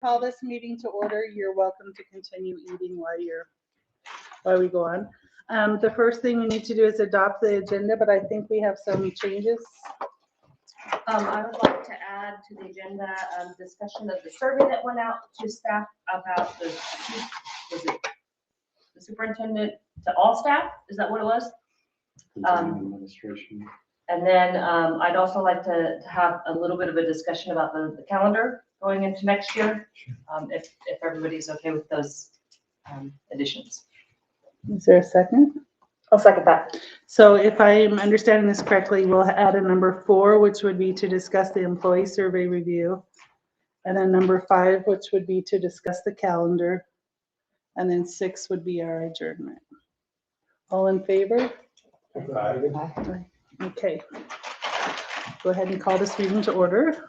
call this meeting to order. You're welcome to continue eating while we go on. The first thing we need to do is adopt the agenda, but I think we have some changes. I would like to add to the agenda, discussion of the survey that went out to staff about the superintendent to all staff. Is that what it was? Administration. And then I'd also like to have a little bit of a discussion about the calendar going into next year, if everybody's okay with those additions. Is there a second? I'll second that. So if I'm understanding this correctly, we'll add a number 4, which would be to discuss the employee survey review. And then number 5, which would be to discuss the calendar. And then 6 would be our adjournment. All in favor? Aye. Okay. Go ahead and call this meeting to order.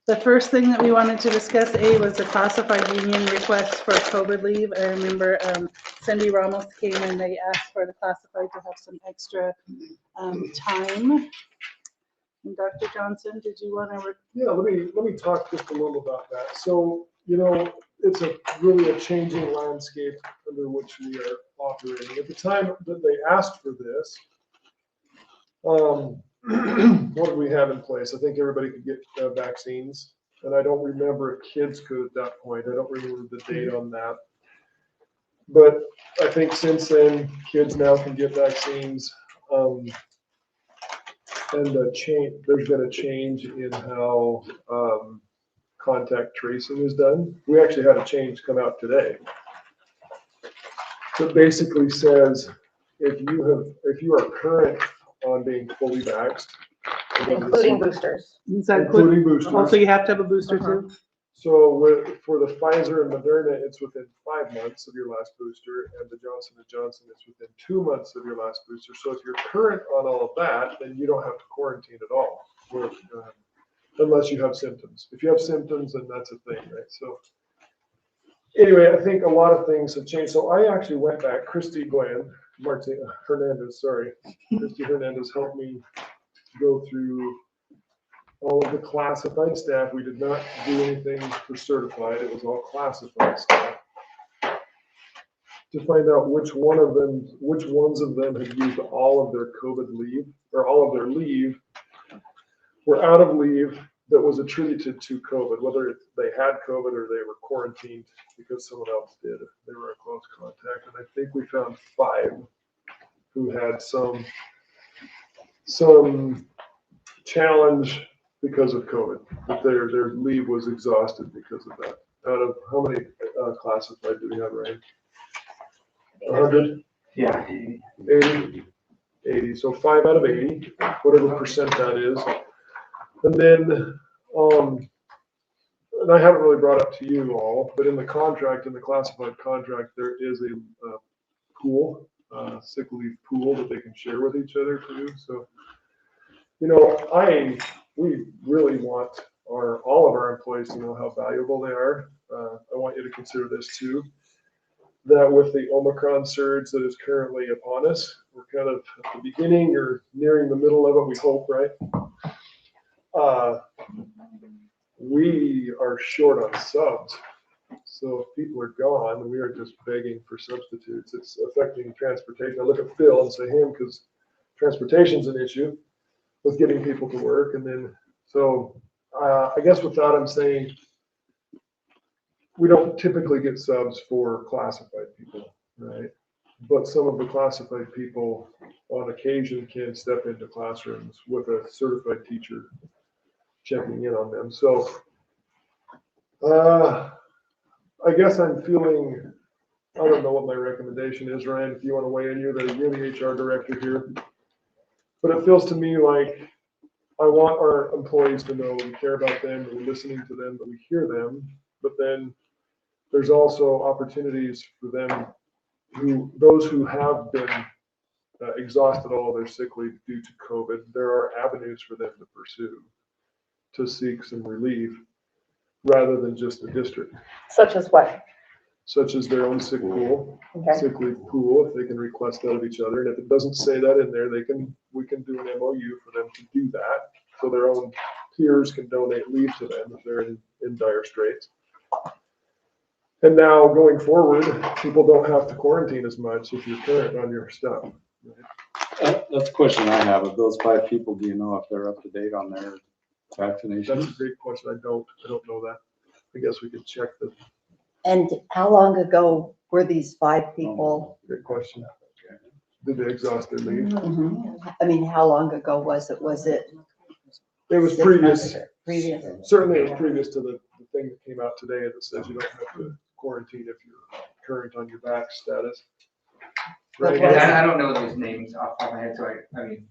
The first thing that we wanted to discuss, was the classified union request for COVID leave. I remember Cindy Ramos came and they asked for the classified to have some extra time. And Dr. Johnson, did you want to? Yeah, let me talk just a little about that. So, it's really a changing landscape under which we are operating. At the time that they asked for this, what did we have in place? I think everybody could get vaccines, and I don't remember if kids could at that point. I don't remember the date on that. But I think since then, kids now can get vaccines. And there's been a change in how contact tracing is done. We actually had a change come out today. So it basically says if you are current on being fully vaxxed, Including boosters. including boosters. Also, you have to have a booster too? So for the Pfizer and Moderna, it's within 5 months of your last booster, and the Johnson & Johnson, it's within 2 months of your last booster. So if you're current on all of that, then you don't have to quarantine at all, unless you have symptoms. If you have symptoms, then that's a thing, right? So anyway, I think a lot of things have changed. So I actually went back. Christy Hernandez helped me go through all of the classified staff. We did not do anything for certified. It was all classified staff, to find out which ones of them had used all of their COVID leave, or all of their leave were out of leave that was attributed to COVID, whether they had COVID or they were quarantined because someone else did, if they were a close contact. And I think we found 5 who had some challenge because of COVID, that their leave was exhausted because of that. Out of how many classified do we have, Ryan? 100? Yeah. 80. So 5 out of 80, whatever percent that is. And then, and I haven't really brought up to you all, but in the classified contract, there is a pool, sick leave pool that they can share with each other too. So, we really want all of our employees to know how valuable they are. I want you to consider this too, that with the Omicron surge that is currently upon us, we're kind of at the beginning or nearing the middle of it, we hope, right? We are short on subs. So if people are gone, we are just begging for substitutes. It's affecting transportation. I look at Phil and say him, because transportation's an issue with getting people to work. And then, so I guess with that, I'm saying we don't typically get subs for classified people, right? But some of the classified people on occasion can step into classrooms with a certified teacher checking in on them. So I guess I'm feeling, I don't know what my recommendation is, Ryan, if you want to weigh in, you're the HR director here. But it feels to me like I want our employees to know we care about them, that we're listening to them, that we hear them. But then there's also opportunities for them, those who have been exhausted all of their sick leave due to COVID, there are avenues for them to pursue to seek some relief rather than just the district. Such as what? Such as their own sick pool, Okay. sick leave pool, if they can request that of each other. And if it doesn't say that in there, we can do an MOU for them to do that for their own peers can donate leave to them if they're in dire straits. And now going forward, people don't have to quarantine as much if you're current on your stuff. That's a question I have. Of those 5 people, do you know if they're up to date on their That's a vaccinations? great question. I don't know that. I guess we could check the, And how long ago were these 5 people? great question. Did they exhaust their leave? I mean, how long ago was it? Was it? It was 6 previous. months? Previous. Certainly it was previous to the thing that came out today that says you don't have to quarantine if you're current on your vax status. Right? But I don't know those names off the top of my head, so I mean,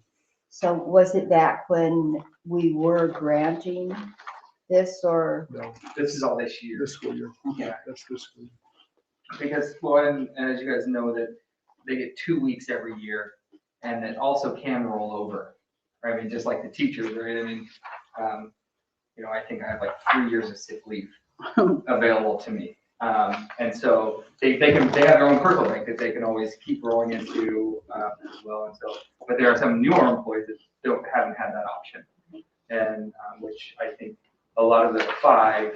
So was it back when we were granting this or? No, this is all this year. this school year. Yeah, That's this school year. because, well, and as you guys know, that they get 2 weeks every year, and it also can roll over. Right? I mean, just like the teachers, right? I mean, I think I have like 3 years of sick leave available to me. And so they have their own personal bank that they can always keep rolling into as well. And so, but there are some newer employees that haven't had that option. And which I think a lot of the 5,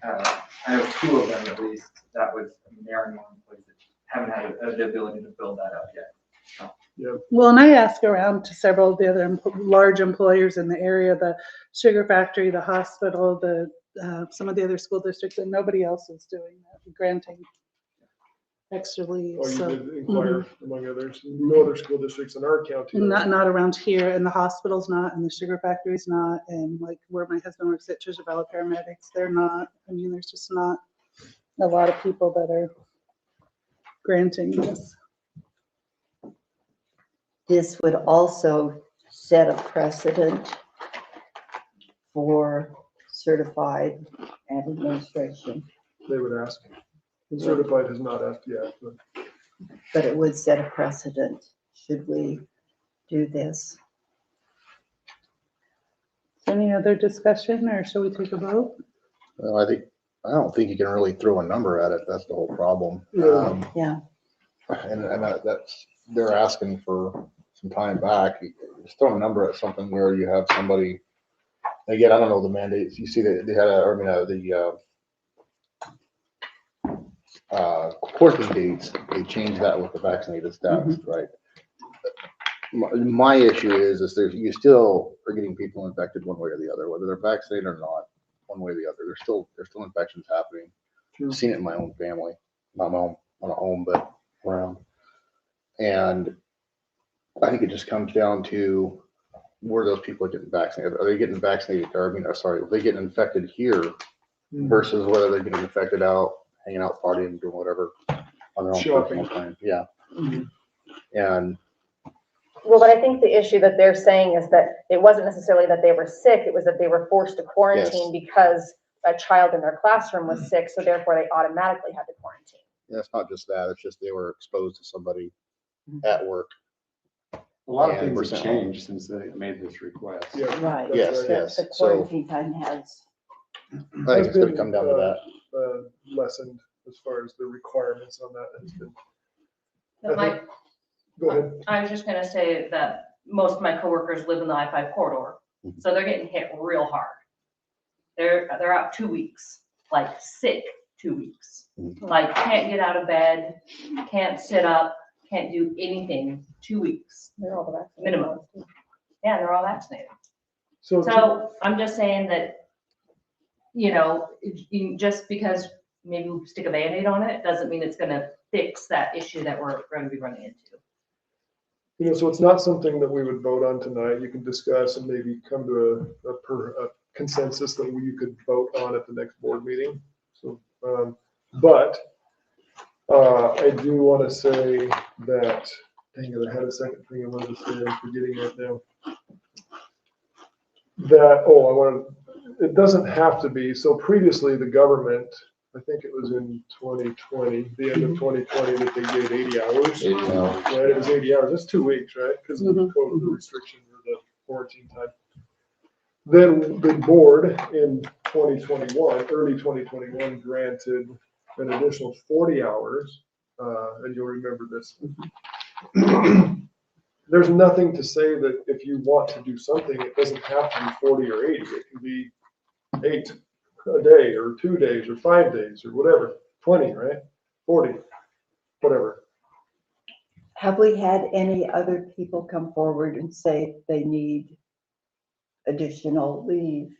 I know 2 of them at least, that was, there are more employees that haven't had the ability to build that up yet. Well, and I asked around to several of the other large employers in the area, the sugar factory, the hospital, some of the other school districts, and nobody else is doing that, granting extra leave. Oh, you So did inquire among others. No other school districts in our county. not around here, and the hospital's not, and the sugar factory's not, and like where my husband works at Treasure Valley Paramedics, they're not. I mean, there's just not a lot of people that are granting this. This would also set a precedent for certified and administration, They would ask. Certified has not asked yet, but but it would set a precedent. Should we do this? Any other discussion, or shall we take a vote? Well, I don't think you can really throw a number at it. That's the whole problem. Yeah. Yeah. And that's, they're asking for some time back. Just throw a number at something where you have somebody, again, I don't know the mandates. You see that they had quarantine dates, they changed that with the vaccinated status, right? My issue is you still are getting people infected one way or the other, whether they're vaccinated or not, one way or the other. There's still infections happening. True. I've seen it in my own family, not my own on a home, but around. And I think it just comes down to where those people are getting vaccinated. Are they getting vaccinated? Or, are they getting infected here versus whether they're getting infected out, hanging out, partying, doing whatever on their own Shopping. personal time. Yeah. Mhm. And Well, but I think the issue that they're saying is that it wasn't necessarily that they were sick, it was that they were forced to quarantine because a child in their classroom was sick, so therefore they automatically had to quarantine. yeah, it's not just that, it's just they were exposed to somebody at work. A lot of And things have 100%. changed since they made this request. Yeah. Right. That's Yes, right. yes. The So quarantine time has, I think it's gonna come down to that. Lessened as far as the requirements on that has been. But Go ahead. I was just gonna say that most of my coworkers live in the I-5 corridor, so they're getting hit real hard. They're out 2 weeks, like sick 2 weeks. Like can't get out of bed, can't sit up, can't do anything, 2 weeks They're all the vaccinated minimum. ones. Yeah, they're all vaccinated. So So I'm just saying that, just because maybe we stick a Band-Aid on it, doesn't mean it's gonna fix that issue that we're gonna be running into. so it's not something that we would vote on tonight. You can discuss and maybe come to a consensus that you could vote on at the next board meeting. So, but I do want to say that, dang it, I had a second thing I wanted to say, I'm forgetting it now. It doesn't have to be. So previously the government, I think it was in 2020, the end of 2020, that they gave 80 hours. 80 hours. Right, it was 80 hours. That's 2 weeks, right? Because of the COVID restriction or the quarantine time. Then the board in 2021, early 2021, granted an additional 40 hours, and you'll remember this. there's nothing to say that if you want to do something, it doesn't have to be 40 or 80. It can be 8 a day or 2 days or 5 days or whatever, 20, right? 40, whatever. Have we had any other people come forward and say they need additional leave?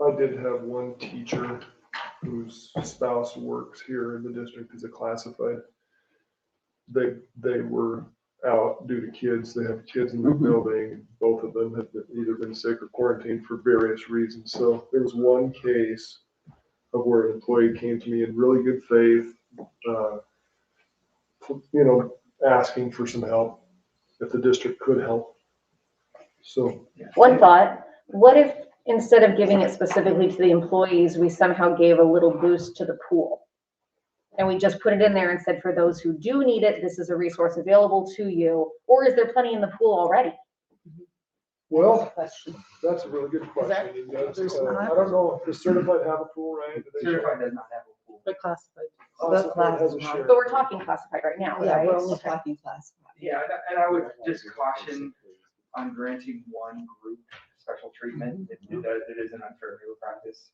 I did have one teacher whose spouse works here in the district as a classified. They were out due to kids. They have kids in the building. Both of them have either been sick or quarantined for various reasons. So there was one case of where an employee came to me in really good faith, asking for some help, if the district could help. So. One thought, what if instead of giving it specifically to the employees, we somehow gave a little boost to the pool? And we just put it in there and said, for those who do need it, this is a resource available to you, or is there plenty in the pool already? Well, Question. that's a really good question. that- And that's, There's I not. don't know, does certified have a pool, right? Do they- Certified does not have a pool. But classified. Classified has a Classified. share. But we're talking classified right now, Yeah, right? we're only Okay. talking classified. Yeah, and I would just caution on granting one group special treatment. It is an unfair labor practice.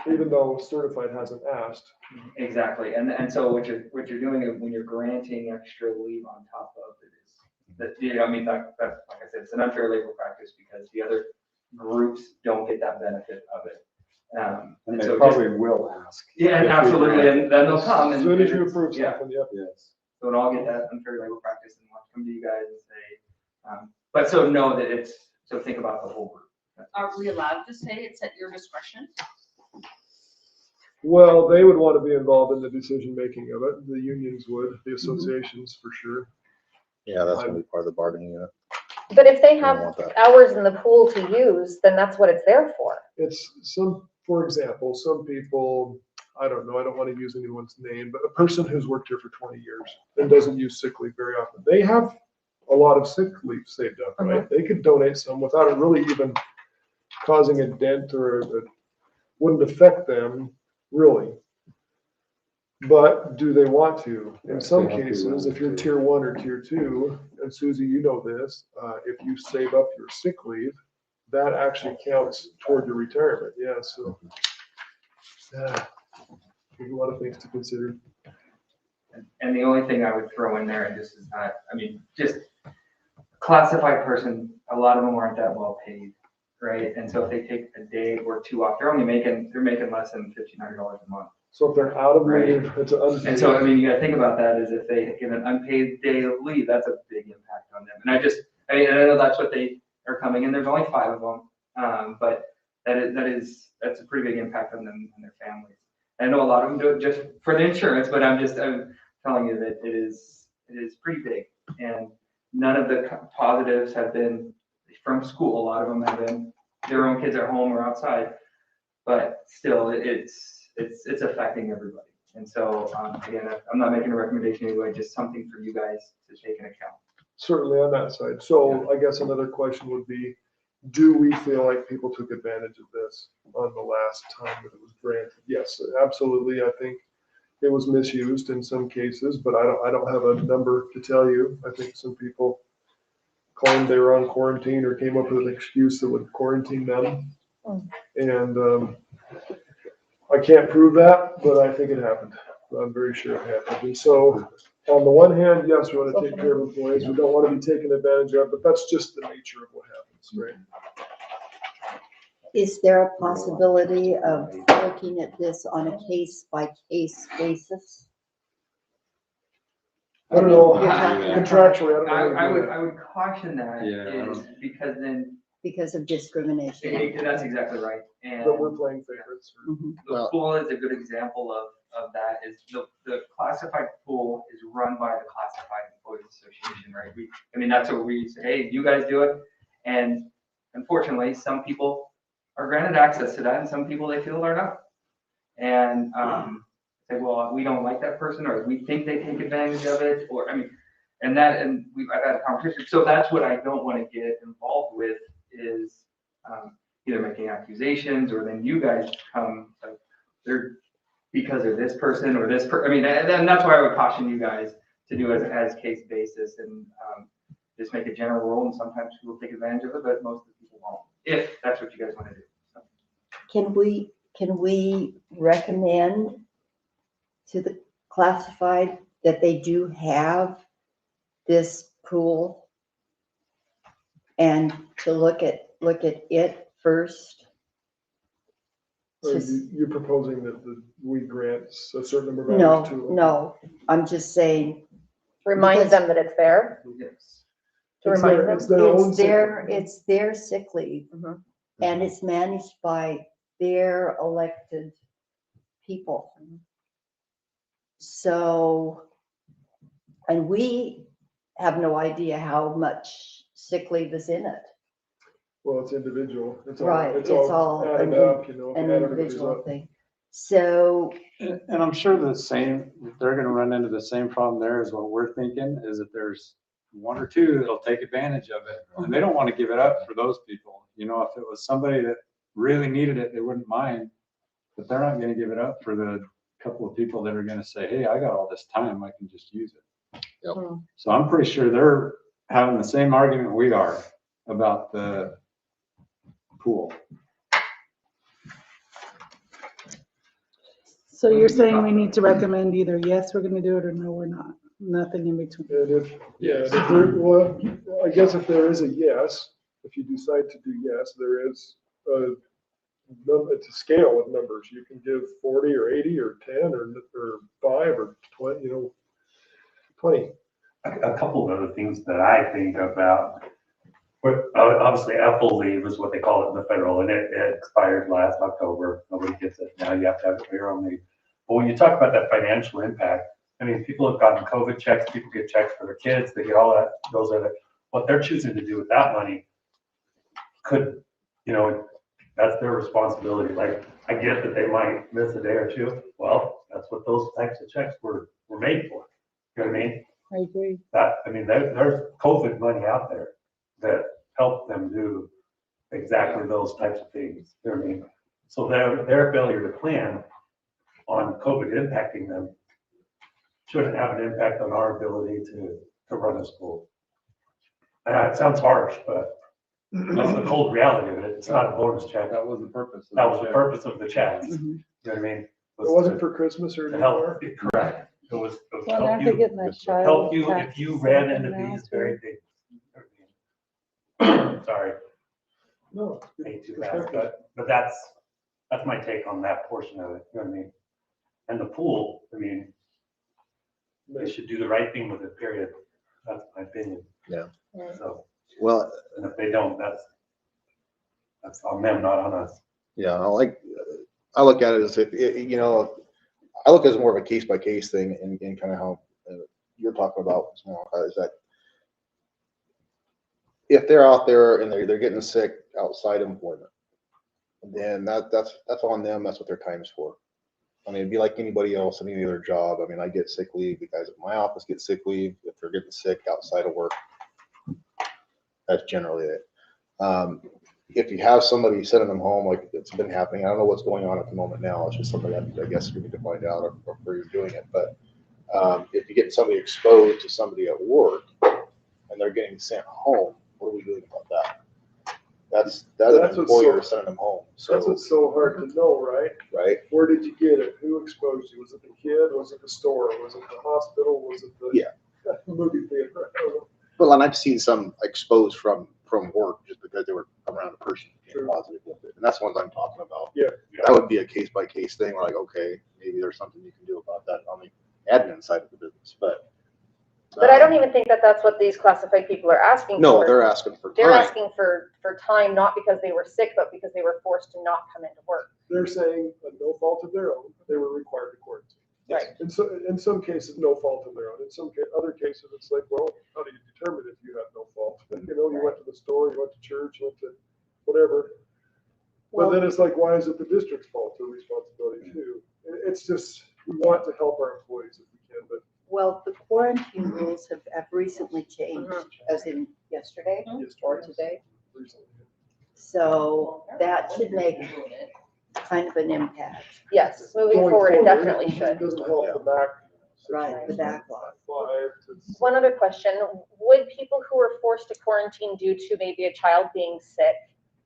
Even though certified hasn't asked. Exactly, and so what you're doing is when you're granting extra leave on top of it is, that, you know, I mean, that's, like I said, it's an unfair labor practice because the other groups don't get that benefit of it. And And they so probably will ask. yeah, if we absolutely, grant. and then they'll come As and. soon as you approve Yeah, something, yep. Yes. so it'll all get that unfair labor practice and want to come to you guys and say, but so know that so think about the whole group. Are we allowed to say it's at your discretion? Well, they would want to be involved in the decision-making of it. The unions would, the associations for sure. Yeah, that's gonna be part of the bargaining unit. But if they I don't have want that. hours in the pool to use, then that's what it's there for. It's for example, some people, I don't know, I don't want to use anyone's name, but a person who's worked here for 20 years and doesn't use sick leave very often, they have a lot of sick leave saved up, right? They could donate some without it really even causing a dent or it wouldn't affect them really. But do they want to? In Right, some they have to cases, want if you're to. tier 1 or tier 2, and Susie, you know this, if you save up your sick leave, that actually counts toward your retirement. Yeah, so there's a lot of things to consider. And the only thing I would throw in there, and this is not, I mean, just classified person, a lot of them aren't that well paid, right? And so if they take a day or two off, they're making less than $1,500 a month. So if they're out of Right. leave, it's an unpaid. And so, I mean, you gotta think about that, is if they get an unpaid day of leave, that's a big impact on them. And I know that's what they are coming in, there's only 5 of them, but that's a pretty big impact on them and their families. I know a lot of them do it just for the insurance, but I'm telling you that it is pretty big. And none of the positives have been from school, a lot of them have been, their own kids are home or outside, but still, it's affecting everybody. And so, again, I'm not making a recommendation anyway, just something for you guys to take into account. Certainly on that side. So I guess another question would be, do we feel like people took advantage of this on the last time that it was granted? Yes, absolutely. I think it was misused in some cases, but I don't have a number to tell you. I think some people claimed they were on quarantine or came up with an excuse that would quarantine them. And I can't prove that, but I think it happened. I'm very sure it happened. And so on the one hand, yes, we want to take care of employees. We don't want to be taken advantage of, but that's just the nature of what happens, right? Is there a possibility of looking at this on a case-by-case basis? I don't know, You're talking contractually, I don't know. how to I do would, that. I would caution that, Yeah. is because then, Because of discrimination. that's exactly right. And But we're playing favorites. Mhm. the Well- pool is a good example of that, is the classified pool is run by the Classified Employees Association, right? That's what we say, hey, you guys do it. And unfortunately, some people are granted access to that and some people they feel are not. And, say, well, we don't like that person, or we think they take advantage of it, or, I've had a conversation. So that's what I don't want to get involved with, is either making accusations, or then you guys come, like, they're, because of this person or this and that's why I would caution you guys to do as case basis and, just make a general rule, and sometimes people take advantage of it, but most of the people won't, if that's what you guys want to do. So, Can we recommend to the classified that they do have this pool and to look at it first? Or Just- you're proposing that we grant a certain number of hours to them? No, I'm just saying, Remind Because- them that it's there, yes. to It's remind their- them. it's their own it's their sick leave Mhm. and it's managed by their elected people. So, and we have no idea how much sick leave is in it. Well, it's individual. Right, It's it's all all added an up, you know. An add everybody's individual up. thing. So, And I'm sure they're gonna run into the same problem there as what we're thinking, is that there's one or two that'll take advantage of it. And they don't want to give it up for those people. You know, if it was somebody that really needed it, they wouldn't mind. But they're not gonna give it up for the couple of people that are gonna say, hey, I got all this time, I can just use it. Yep. So I'm pretty sure they're having the same argument we are about the pool. So you're saying we need to recommend either yes, we're gonna do it, or no, we're not, nothing in between. And well, I guess if there is a yes, if you decide to do yes, there is it's a scale of numbers. You can give 40 or 80 or 10 or 5 or 20, 20. A couple of other things that I think about, but obviously Apple leave is what they call it in the federal, and it expired last October. Nobody gets it now. You have to have it for your own leave. But when you talk about that financial impact, I mean, people have gotten COVID checks, people get checks for their kids, they get all that, those are what they're choosing to do with that money could, that's their responsibility. Like, I get that they might miss a day or two. Well, that's what those types of checks were made for. You know what I mean? I agree. There's COVID money out there that helped them do exactly those types of things. You know what I mean? So their failure to plan on COVID impacting them shouldn't have an impact on our ability to run a school. It sounds harsh, but that's the cold reality of it. It's not a bonus check. That was the purpose. That was the purpose of the checks. You mhm. know what I mean? It wasn't for Christmas or To anymore. help, correct. It was to Well, help aren't they you, getting that child help you tax if you ran into now, these too? very things. Sorry, No. ain't too bad, but that's my take on that portion of it, you know what I mean? And the pool, I mean, they should do the right thing with it, period. That's my opinion. Yeah. So, Well, and if they don't, that's on them, not on us. yeah, I look at it as if, I look at it as more of a case by case thing in kind of how you're talking about, is that if they're out there and they're getting sick outside employment, then that's on them. That's what their time's for. I mean, it'd be like anybody else in any other job. I mean, I get sick leave. The guys at my office get sick leave if they're getting sick outside of work. That's generally it. If you have somebody sending them home, like it's been happening, I don't know what's going on at the moment now. It's just something that I guess you need to find out or where you're doing it. But if you get somebody exposed to somebody at work and they're getting sent home, what are we doing about that? That's That's an what's employer so- sending them home. That's So, what's so hard to know, right? right? Where did you get it? Who exposed you? Was it the kid? Was it the store? Was it the hospital? Was it the Yeah. movie theater? I don't know. Well, and I've seen some exposed from work just because they were around a person who Sure. became positive with it. And that's the ones I'm talking about. Yeah. That would be a case by case thing. We're like, okay, maybe there's something you can do about that on the admin side of the business, but. But I don't even think that that's what these classified people are asking for. No, they're asking for They're time. asking for time, not because they were sick, but because they were forced to not come into work. They're saying no fault of their own, they were required to quarantine. Right. In some cases, no fault of their own. In some other cases, it's like, well, how do you determine if you had no fault? You went to the store, you went to church, you went to whatever. But then it's like, why is it the district's fault or responsibility too? It's just, we want to help our employees if we can, but Well, the quarantine rules have recently changed, as in yesterday or today. recently. So that should make kind of an impact. Yes, moving Going forward, it definitely should. It doesn't help the back Right, the backlog. 5 to One other question, would people who are forced to quarantine due to maybe a child being sick,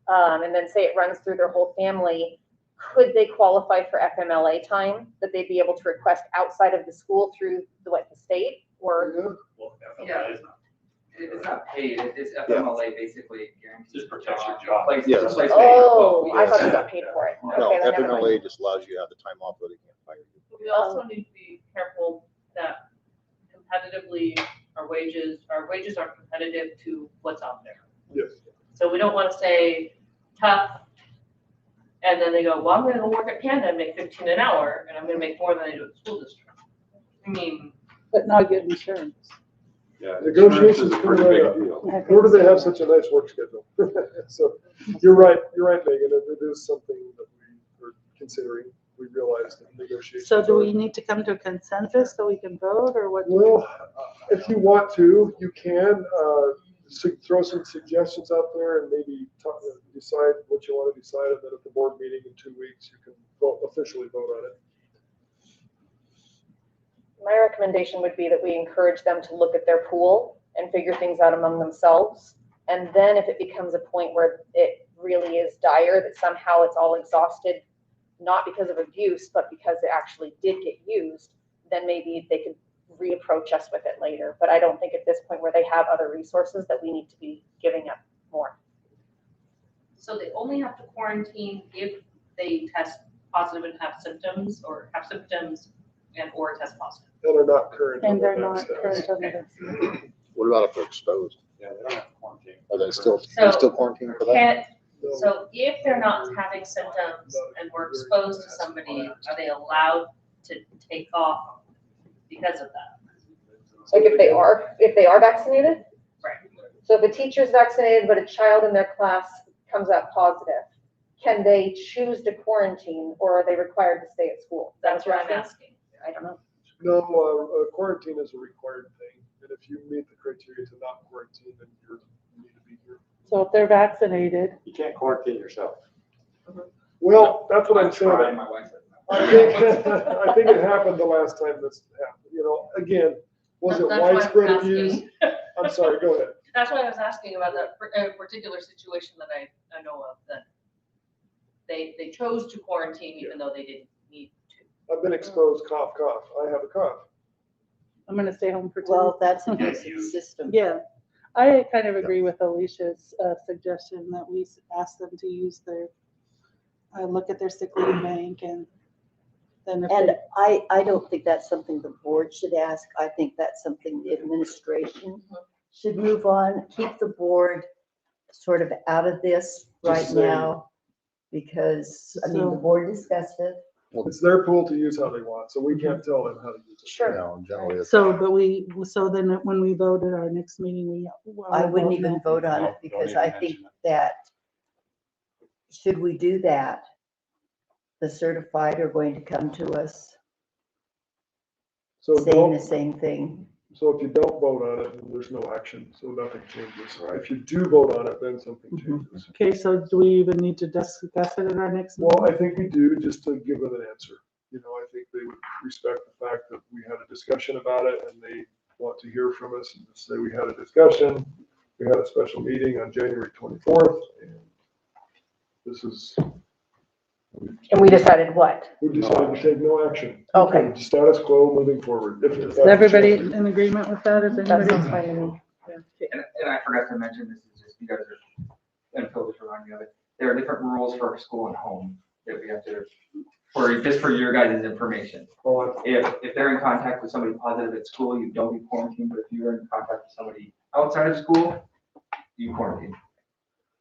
and then say it runs through their whole family, could they qualify for FMLA time that they'd be able to request outside of the school through the state or? Well, Yeah. FMLA is not- It's not paid, it's FMLA basically guarantees. Just protects your job. Like, Yes. just like Oh, I saying, thought they got paid for it. No, Okay, then never mind. FMLA just allows you to have the time off, but they can't fire you. We also need to be careful that competitively, our wages are competitive to what's out there. yes. So we don't want to say tough, and then they go, well, I'm gonna go work at Panda and make 15 an hour, and I'm gonna make more than I do at the school district. I mean, But not get insurance. Yeah, Negotiations insurance is a coming pretty right big up. deal. Where do they have such a nice work schedule? So you're right, Megan, it is something that we are considering. We realize that negotiations. So do are- we need to come to a consensus so we can vote, or what? Well, if you want to, you can, throw some suggestions out there and maybe decide what you want to decide, and then at the board meeting in 2 weeks, you can officially vote on it. My recommendation would be that we encourage them to look at their pool and figure things out among themselves. And then if it becomes a point where it really is dire, that somehow it's all exhausted, not because of abuse, but because it actually did get used, then maybe they could reapproach us with it later. But I don't think at this point where they have other resources that we need to be giving up more. so they only have to quarantine if they test positive and have symptoms, or have symptoms and or test positive. And are not current. on And they're their not status. current on the. What about if they're exposed? Yeah, they don't have to quarantine. Are they still quarantined for that? Can, No. so if they're not having symptoms and were exposed to somebody, are they allowed to take off because of that? Like if they are vaccinated? Right. So if a teacher's vaccinated, but a child in their class comes out positive, can they choose to quarantine, or are they required to stay at school? That's what I'm asking. asking. I don't know. No, quarantine is a required thing, and if you meet the criteria to not quarantine, then you need to be here. So if they're vaccinated, You can't quarantine yourself. Well, that's what I'm trying, saying. my wife said no. I think it happened the last time this happened, again, was it That's why I was widespread asking. abuse? I'm sorry, go ahead. That's why I was asking about that particular situation that I know of, that they chose to quarantine even though they didn't need to. I've been exposed, cough, cough, I have a cough. I'm gonna stay home for 2 Well, that's a basic system. Yeah, I kind of agree with Alicia's suggestion that we ask them to use their, look at their sick leave bank, and then if And they, I don't think that's something the board should ask. I think that's something the administration should move on, keep the board sort of out of this right Just saying. now. Because, I mean, the So- board discussed it. It's their pool to use how they want, so we can't tell them how to use it. Sure. Generally, it's. so then when we vote at our next meeting, I wouldn't even vote on it Don't because even I think mention it. that, should we do that, the certified are going to come to us So saying the don't, same thing. so if you don't vote on it, then there's no action, so nothing changes. If you do vote on it, then something Mhm. changes. Okay, so do we even need to discuss it at our next Well, meeting? I think we do, just to give them an answer. I think they would respect the fact that we had a discussion about it, and they want to hear from us and just say, we had a discussion. We had a special meeting on January 24th, and this is, And we decided what? we decided to take no action. Okay. Status quo moving forward. If Is that's everybody changed. in agreement with that? Is That anybody? sounds fine to me. Okay. And I forgot to mention, this is just, you guys are, and Phil just reminded me of it, there are different rules for school and home that we have to, just for your guys' information. Oh, If they're in contact with somebody positive at school, you don't be quarantined, but if you're in contact with somebody outside of school, you quarantine.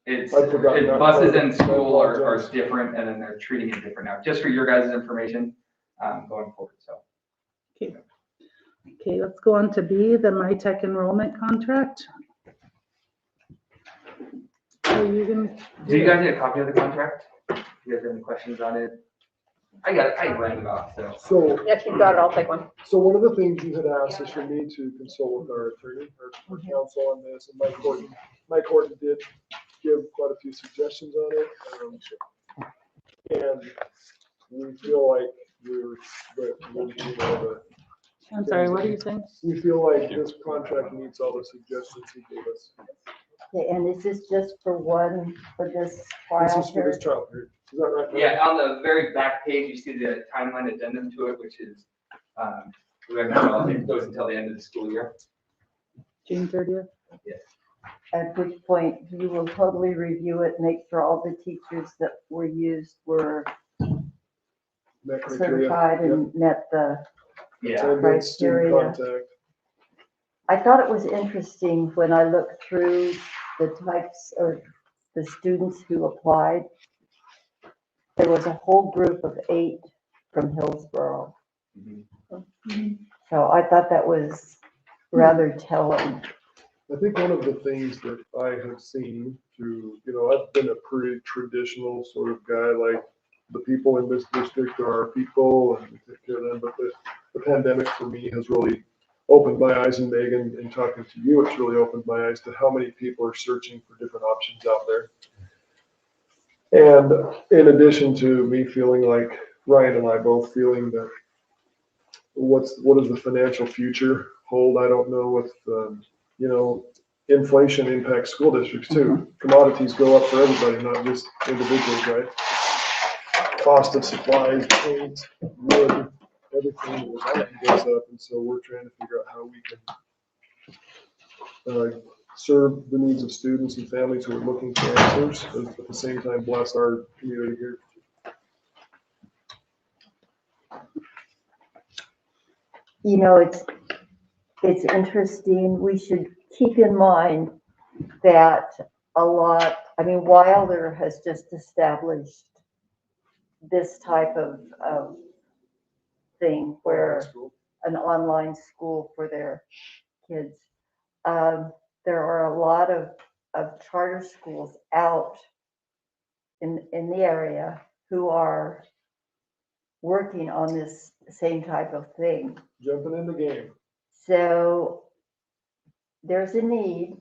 It's, I forgot that buses part. and school I are apologize. different, and then they're treating it different now, just for your guys' information, going forward, so. Okay, let's go on to B, the MyTech enrollment contract. Are you gonna? Do you guys need a copy of the contract? Do you guys have any questions on it? I got it, I ran it off, so. So, If you've got it, I'll take one. so one of the things you had asked is for me to consult with our attorney, our counsel on this, and Mike Horton did give quite a few suggestions on it. And we feel like we're, I'm sorry, what are you saying? We feel like this contract meets all the suggestions he gave us. Okay, and is this just for this This trial is for this period? trial period. Is that right? Matt? Yeah, on the very back page, you see the timeline addendum to it, which is, it goes until the end of the school year. June 30th? At which point you will totally review it, make sure all the teachers that were used were That criteria. certified Yep. and met the, Yeah. Attendance, student criteria. contact. I thought it was interesting when I looked through the types of the students who applied. There was a whole group of 8 from Hillsborough. Mhm. So I thought that was rather telling. I think one of the things that I have seen through, I've been a pretty traditional sort of guy, like the people in this district are our people and we take care of them, but the pandemic for me has really opened my eyes, and Megan, in talking to you, it's really opened my eyes to how many people are searching for different options out there. And in addition to me feeling like Ryan and I both feeling that what does the financial future hold? I don't know with, inflation impacts school districts too. Commodities go up for everybody, not just individuals, right? Cost of supplies, paint, wood, everything goes up. And so we're trying to figure out how we can serve the needs of students and families who are looking for answers, and at the same time bless our community here. It's interesting. We should keep in mind that Wilder has just established this type of thing where an online school for their kids. There are a lot of charter schools out in the area who are working on this same type of thing. Jumping in the game. So there's a need,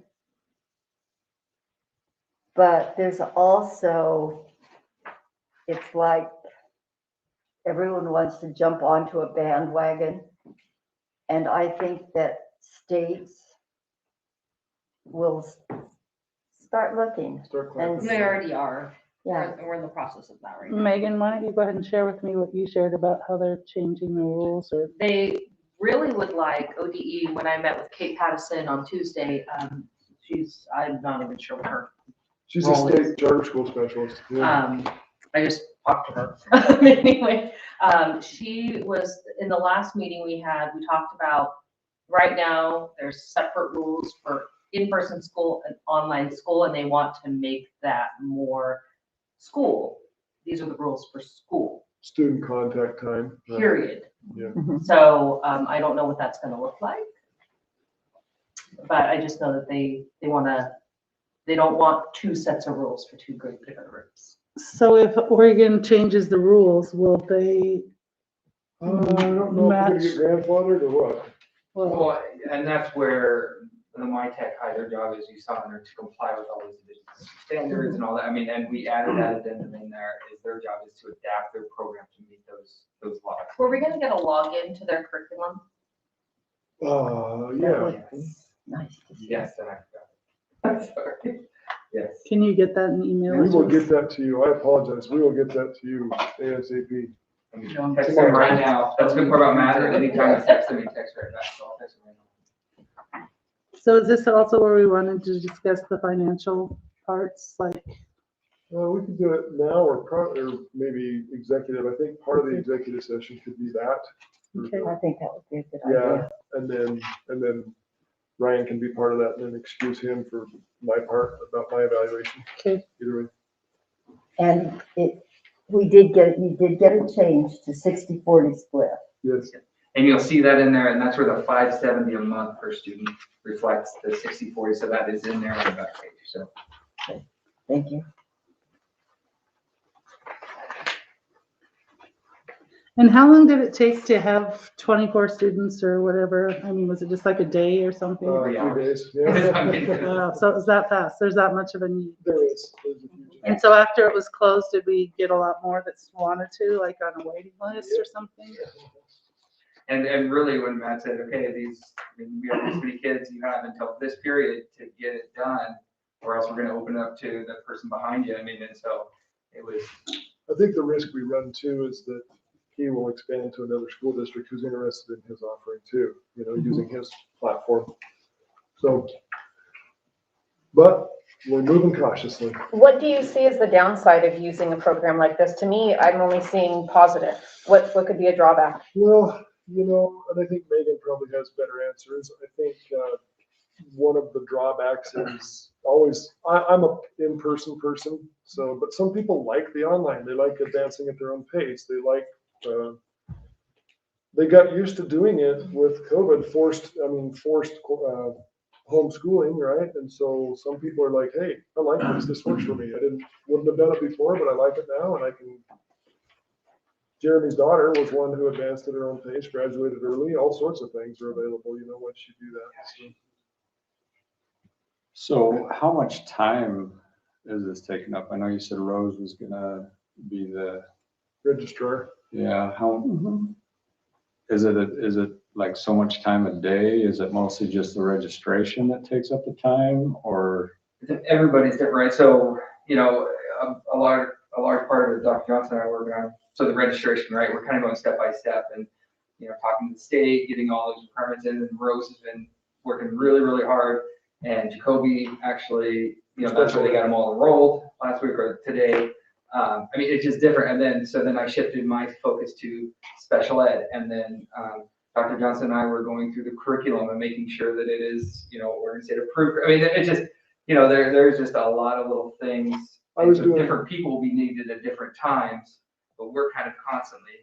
but there's also, it's like everyone wants to jump onto a bandwagon. And I think that states will start looking. And They already are. Yeah, We're in the process of that right now. Megan, why don't you go ahead and share with me what you shared about how they're changing the rules or? They really would like ODE, when I met with Kate Pattison on Tuesday, I'm not even sure what her, She's a state charter school specialist. Yeah. I just talked to her. Anyway, she was, in the last meeting we talked about, right now, there's separate rules for in-person school and online school, and they want to make that more school. These are the rules for school, Student contact time. right. period. Yeah. So, I don't know what that's gonna look like. But I just know that they don't want 2 sets of rules for 2 different groups. So if Oregon changes the rules, will they? I don't know if we're gonna Match. get grandfathered or what. Well, and that's where the MyTech High, their job, as you saw in there, to comply with all these indigenous standards and all that. I mean, and we added that addendum in there, is their job is to adapt their program to meet those laws. Were we gonna get a login to their curriculum? that Yeah. would be nice to see. Yes, and I forgot. Sorry. Yes. Can you get that in email? We will to us? get that to you. I apologize. We will get that to you ASAP. I'm texting him right now. That's the good part about Matt, anytime I text him, he texts right back, so I'll text him right now. So is this also where we wanted to discuss the financial parts, like? We could do it now or maybe executive. I think part of the executive session could be that. Okay. I think that would be a good Yeah, idea. and then Ryan can be part of that and then excuse him for my part about my evaluation. Okay. Either way. And you did get a change to 60-40 split. Yes. And you'll see that in there, and that's where the $570 a month per student reflects the 60/40, so that is in there on the back page, so. Thank you. And how long did it take to have 24 students or whatever? I mean, was it just like a day or something? 3 days. Yeah. Wow, so it was that fast. There's that much of a need. There is. There's a huge- And so after it was closed, did we get a lot more that wanted to, like on a waiting list or something? And really when Matt said, okay, we have this many kids, you have until this period to get it done, or else we're gonna open it up to the person behind you. I mean, and so it was, I think the risk we run too is that he will expand to another school district who's interested in his offering too, using his platform. So, but we're moving cautiously. What do you see as the downside of using a program like this? To me, I'm only seeing positive. What could be a drawback? Well, and I think Megan probably has better answers. I think one of the drawbacks is always, I'm a in-person person, but some people like the online. They like advancing at their own pace. They got used to doing it with COVID, forced homeschooling, right? And so some people are like, hey, I like this. This works for me. Wouldn't have done it before, but I like it now, and I can. Jeremy's daughter was one who advanced at her own pace, graduated early. All sorts of things are available, once you do that. So how much time is this taking up? I know you said Rose was gonna be the Registrar. Yeah, how, is it like so much time a day? Is it mostly just the registration that takes up the time, or? everybody's different, right? So, a large part of Dr. Johnson and I working on, so the registration, right? We're kind of going step by step and, talking to the state, getting all those requirements in, and Rose has been working really, really hard. And Jacoby actually, that's where they got them all enrolled last week or today. It's just different. And then I shifted my focus to special ed. And then Dr. Johnson and I were going through the curriculum and making sure that it is, Oregon State approved. It's just, there's just a lot of little things. Different people will be needed at different times, but we're kind of constantly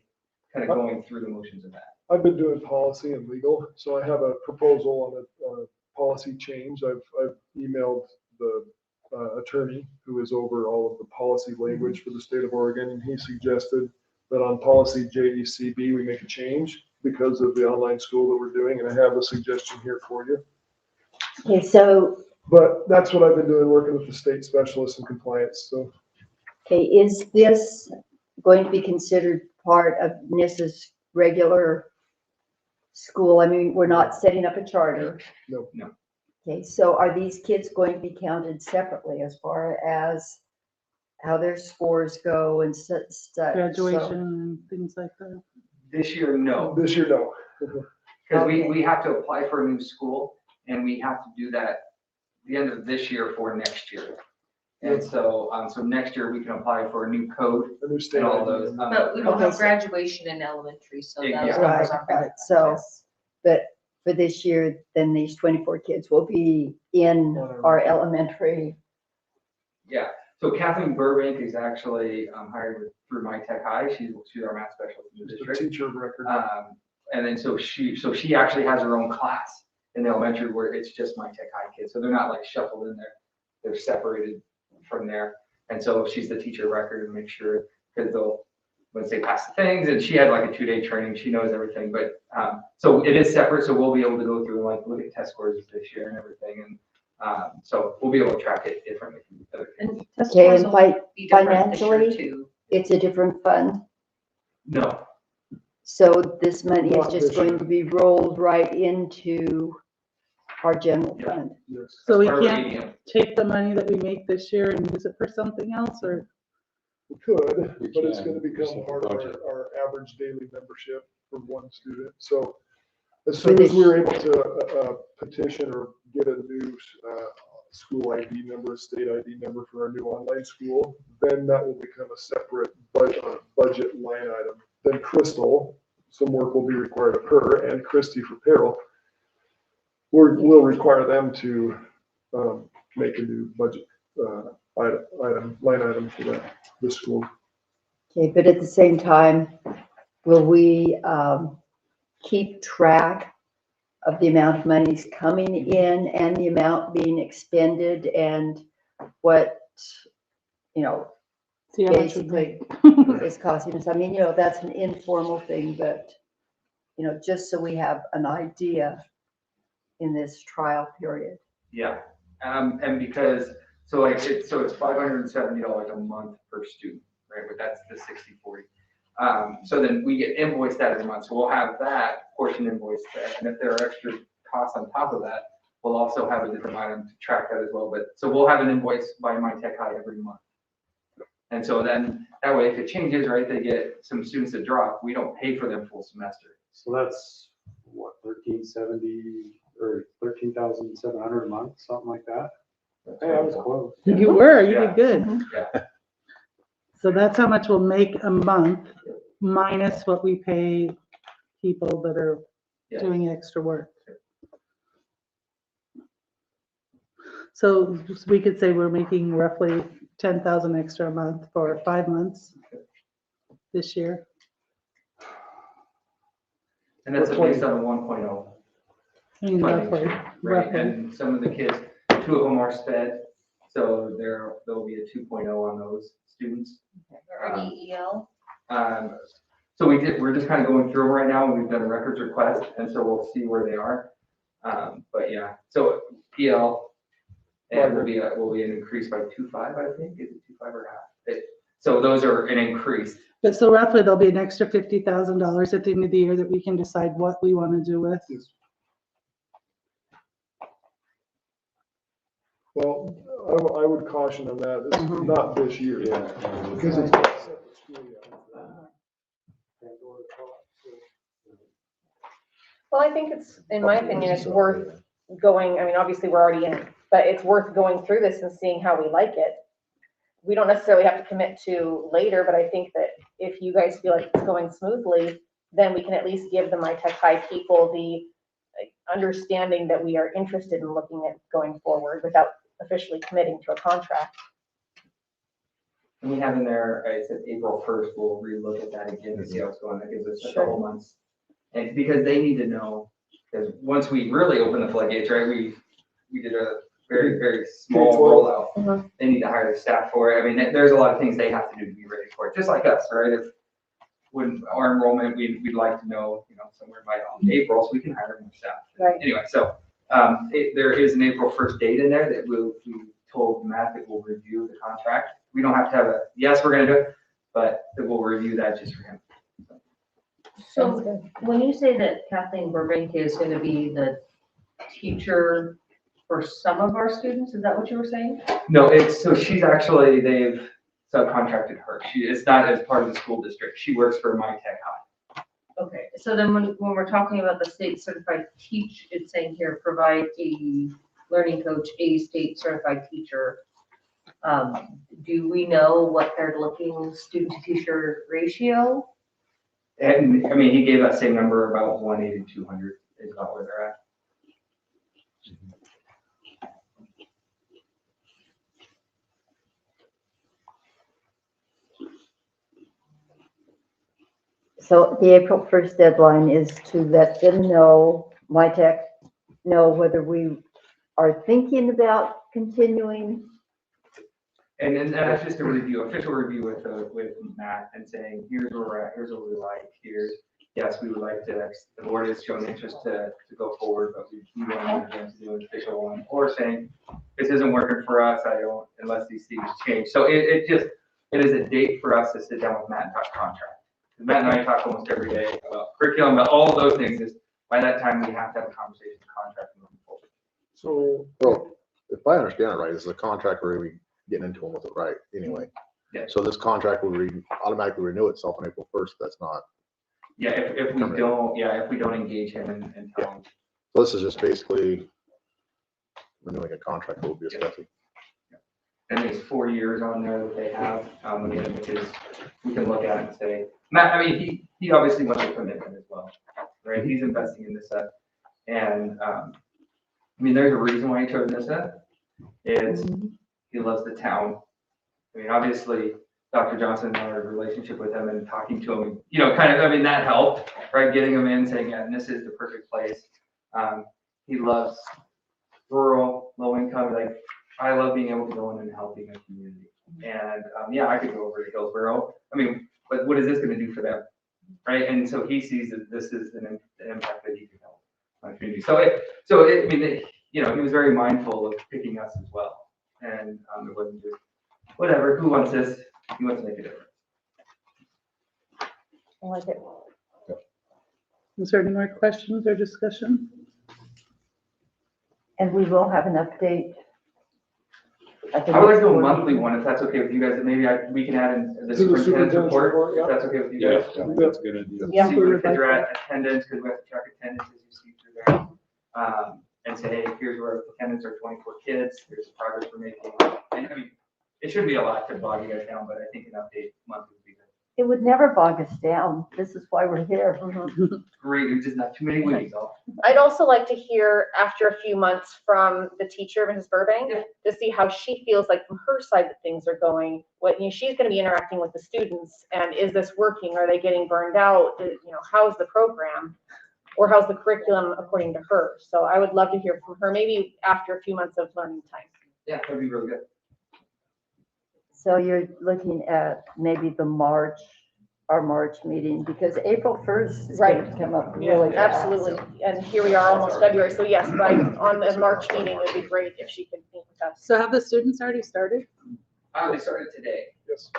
going through the motions of that. I've been doing policy and legal, so I have a proposal on a policy change. I've emailed the attorney who is over all of the policy language for the state of Oregon, and he suggested that on policy JECB we make a change because of the online school that we're doing, and I have a suggestion here for you. Okay, so. But that's what I've been doing, working with the state specialists in compliance, so. Okay, is this going to be considered part of NISS's regular school? We're not setting up a charter. No. Okay, so are these kids going to be counted separately as far as how their scores go and such? Graduation and things like that? This year, no. This year, no. Because we have to apply for a new school, and we have to do that the end of this year for next year. And so next year we can apply for a new code A new state and all ID those. number. But we don't Okay, have so- graduation in elementary, so those Yeah. numbers Right, aren't. right. So, but for this year, then these 24 kids will be in our elementary. Yeah, so Kathleen Burbank is actually hired through My Tech High. She's our math specialist in the Just a district. teacher of record. And then so she actually has her own class in the elementary where it's just My Tech High kids. So they're not like shuffled in there. They're separated from there. And so she's the teacher of record and make sure, because once they pass the things, and she had like a 2-day training, she knows everything. But so it is separate, so we'll be able to go through and like look at test scores this year and everything. And so we'll be able to track it differently from the other kids. And test Okay, scores and will be different this year, financially? too. It's a different fund. No, So this money is Not just this going year. to be rolled right into our general Yeah. fund. Yes. So we part of the can't ADM. take the money that we make this year and use it for something else, or? We could, We but it's can, gonna become it's a part of budget. our average daily membership for one student. So as For soon as this- we're able to petition or get a new school ID number, a state ID number for our new online school, then that will become a separate budget line item. Then Crystal, some work will be required of her, and Christy for payroll. We'll require them to make a new budget line item for the school. Okay, but at the same time, will we keep track of the amount of monies coming in and the amount being expended and what, See how much we basically make. is costing us? That's an informal thing, but, just so we have an idea in this trial period. Yeah, and because, so it's $570 a month per student, right? But that's the 60/40. So then we get invoiced that every month, so we'll have that portion invoice there. And if there are extra costs on top of that, we'll also have a different item to track that as well. But, so we'll have an invoice by My Tech High every month. And so then, that way, if it changes, right, they get some students that drop, we don't pay for them full semester. So that's what, 1370 or 13,700 a month, something like that? Hey, I was close. You were, you Yeah. did good. Yeah. So that's how much we'll make a month minus what we pay people that are Yeah. doing extra work. So we could say we're making roughly 10,000 extra a month for 5 months this year. And that's based on a 1.0. I mean, roughly, Right, roughly. and some of the kids, 2 of them are sped, so there'll be a 2.0 on those students. Or EEL. So we're just kind of going through them right now, and we've done a records request, and so we'll see where they are. But yeah, so PL, and will be an increase by 2.5, I think, is it 2.5 or half? So those are an increase. But so roughly there'll be an extra $50,000 at the end of the year that we can decide what we want to do with. Well, I would caution on that, it's Mhm. not this year. Yeah. Because it's not set for school yet. Well, I think it's, in my opinion, it's worth going, I mean, obviously, we're already in it, but it's worth going through this and seeing how we like it. We don't necessarily have to commit to later, but I think that if you guys feel like it's going smoothly, then we can at least give the My Tech High people the understanding that we are interested in looking at going forward without officially committing to a contract. And we have in there, I said April 1st, we'll relook at that again to see how it's going. That gives us a couple months. And because they need to know, because once we really open the floodgates, right, we did a very, very small rollout. Mhm. They need to hire the staff for it. I mean, there's a lot of things they have to do to be ready for it, just like us, right? If when our enrollment, we'd like to know, somewhere by April, so we can hire more staff. Right. Anyway, so there is an April 1st date in there that we told Matt that we'll review the contract. We don't have to have a, yes, we're gonna do it, but that we'll review that just for him. So when you say that Kathleen Burbank is gonna be the teacher for some of our students, is that what you were saying? No, so she's actually, they've subcontracted her. It's not as part of the school district. She works for My Tech High. Okay, so then when we're talking about the state certified it's saying here, provide a learning coach, a state certified teacher. Do we know what they're looking student to teacher ratio? And, I mean, he gave that same number, about 180 to 200 is about where they're at. So the April 1st deadline is to let them know, My Tech, know whether we are thinking about continuing. And then that's just a review, official review with Matt and saying, here's where we're at, here's what we like, yes, we would like to, the board has shown interest to go forward, but we want them to do an official one, or saying, this isn't working for us, unless these things change. So it is a date for us to sit down with Matt and talk contract. Matt and I talk almost every day about curriculum, about all of those things. Is by that time we have to have a conversation contract moving forward. So, Well, if I understand it right, this is a contract where we getting into them with it right anyway. Yeah. So this contract will automatically renew itself on April 1st. That's not, Yeah, if we don't engage him and tell him. so this is just basically renewing a contract we'll be discussing. And there's 4 years on there that they have, again, which is, we can look at it and say, Matt, I mean, he obviously wants a commitment as well, right? He's investing in this set. And, I mean, there's a reason why he chose this set. It's, he loves the town. I mean, obviously, Dr. Johnson and our relationship with him and talking to him, kind of, I mean, that helped, right? Getting him in, saying, yeah, this is the perfect place. He loves rural, low income, like, I love being able to go in and helping a community. And, I could go over to Hillsborough. I mean, but what is this gonna do for them? Right? And so he sees that this is an impact that he can help my community. He was very mindful of picking us as well. And, it wasn't just, whatever, who wants this? He wants to make a difference. I like it. Is there any more questions or discussion? And we will have an update. at the I would like next to do a board monthly meeting. one, if that's okay with you guys, and maybe we can add in the To the superintendent's superintendent's report, report, yeah. if that's okay with you Yeah, guys. I think that's a good idea. Yeah. See where the kids are at, attendance, because we have to track attendance as you see through there. And say, hey, here's where attendance are 24 kids, here's the progress we're making. And I mean, it shouldn't be a lot to bog you guys down, but I think an update month would be good. It would never bog us down. This is why we're here. Great, there's just not too many weeks off. I'd also like to hear after a few months from the teacher, Mrs. Burbank, Yeah. to see how she feels like from her side that things are going. What, you know, she's gonna be interacting with the students, and is this working? Are they getting burned out? You know, how's the program? Or how's the curriculum according to her? So I would love to hear from her, maybe after a few months of learning time. Yeah, that'd be really good. So you're looking at maybe our March meeting, because April 1st is going to come up really fast. Absolutely, and here we are almost February, so yes, on the March meeting, it'd be great if she could meet with us. So have the students already started? They started today. Yes.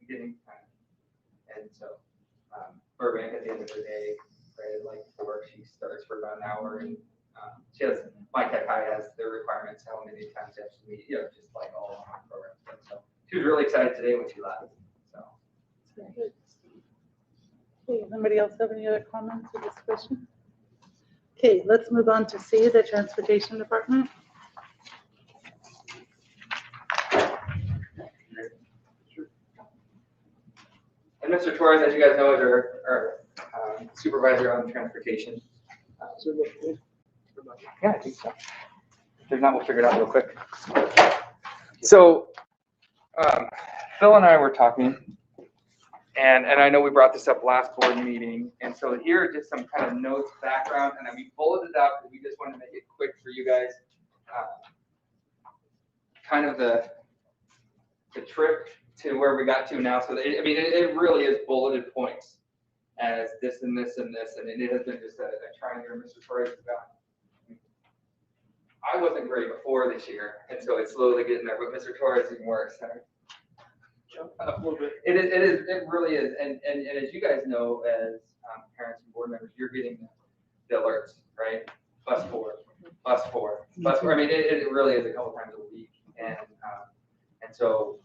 Getting, and so, Burbank at the end of the day, right, like before she starts for about an hour, and she has, my Tech High has their requirements, how many times they have to meet, you know, just like all online programs. And so she was really excited today when she left, so. Okay, anybody else have any other comments or discussion? Okay, let's move on to C, the Transportation Department. And Mr. Torres, as you guys know, is our supervisor on transportation. Yeah, I think so. If there's not, we'll figure it out real quick. So, Phil and I were talking, and I know we brought this up last board meeting, and so here are just some kind of notes, background, and then we bulleted up, because we just wanted to make it quick for you guys. Kind of the trip to where we got to now. So I mean, it really is bulleted points as this and this and this, and it has been just a trying year. Mr. Torres has gone. I wasn't great before this year, and so it's slowly getting there. But Mr. Torres is even worse. A little bit. It really is. And as you guys know, as parents and board members, you're getting the alerts, right? Bus 4, bus 4, bus 4. I mean, it really is a couple times a week, and so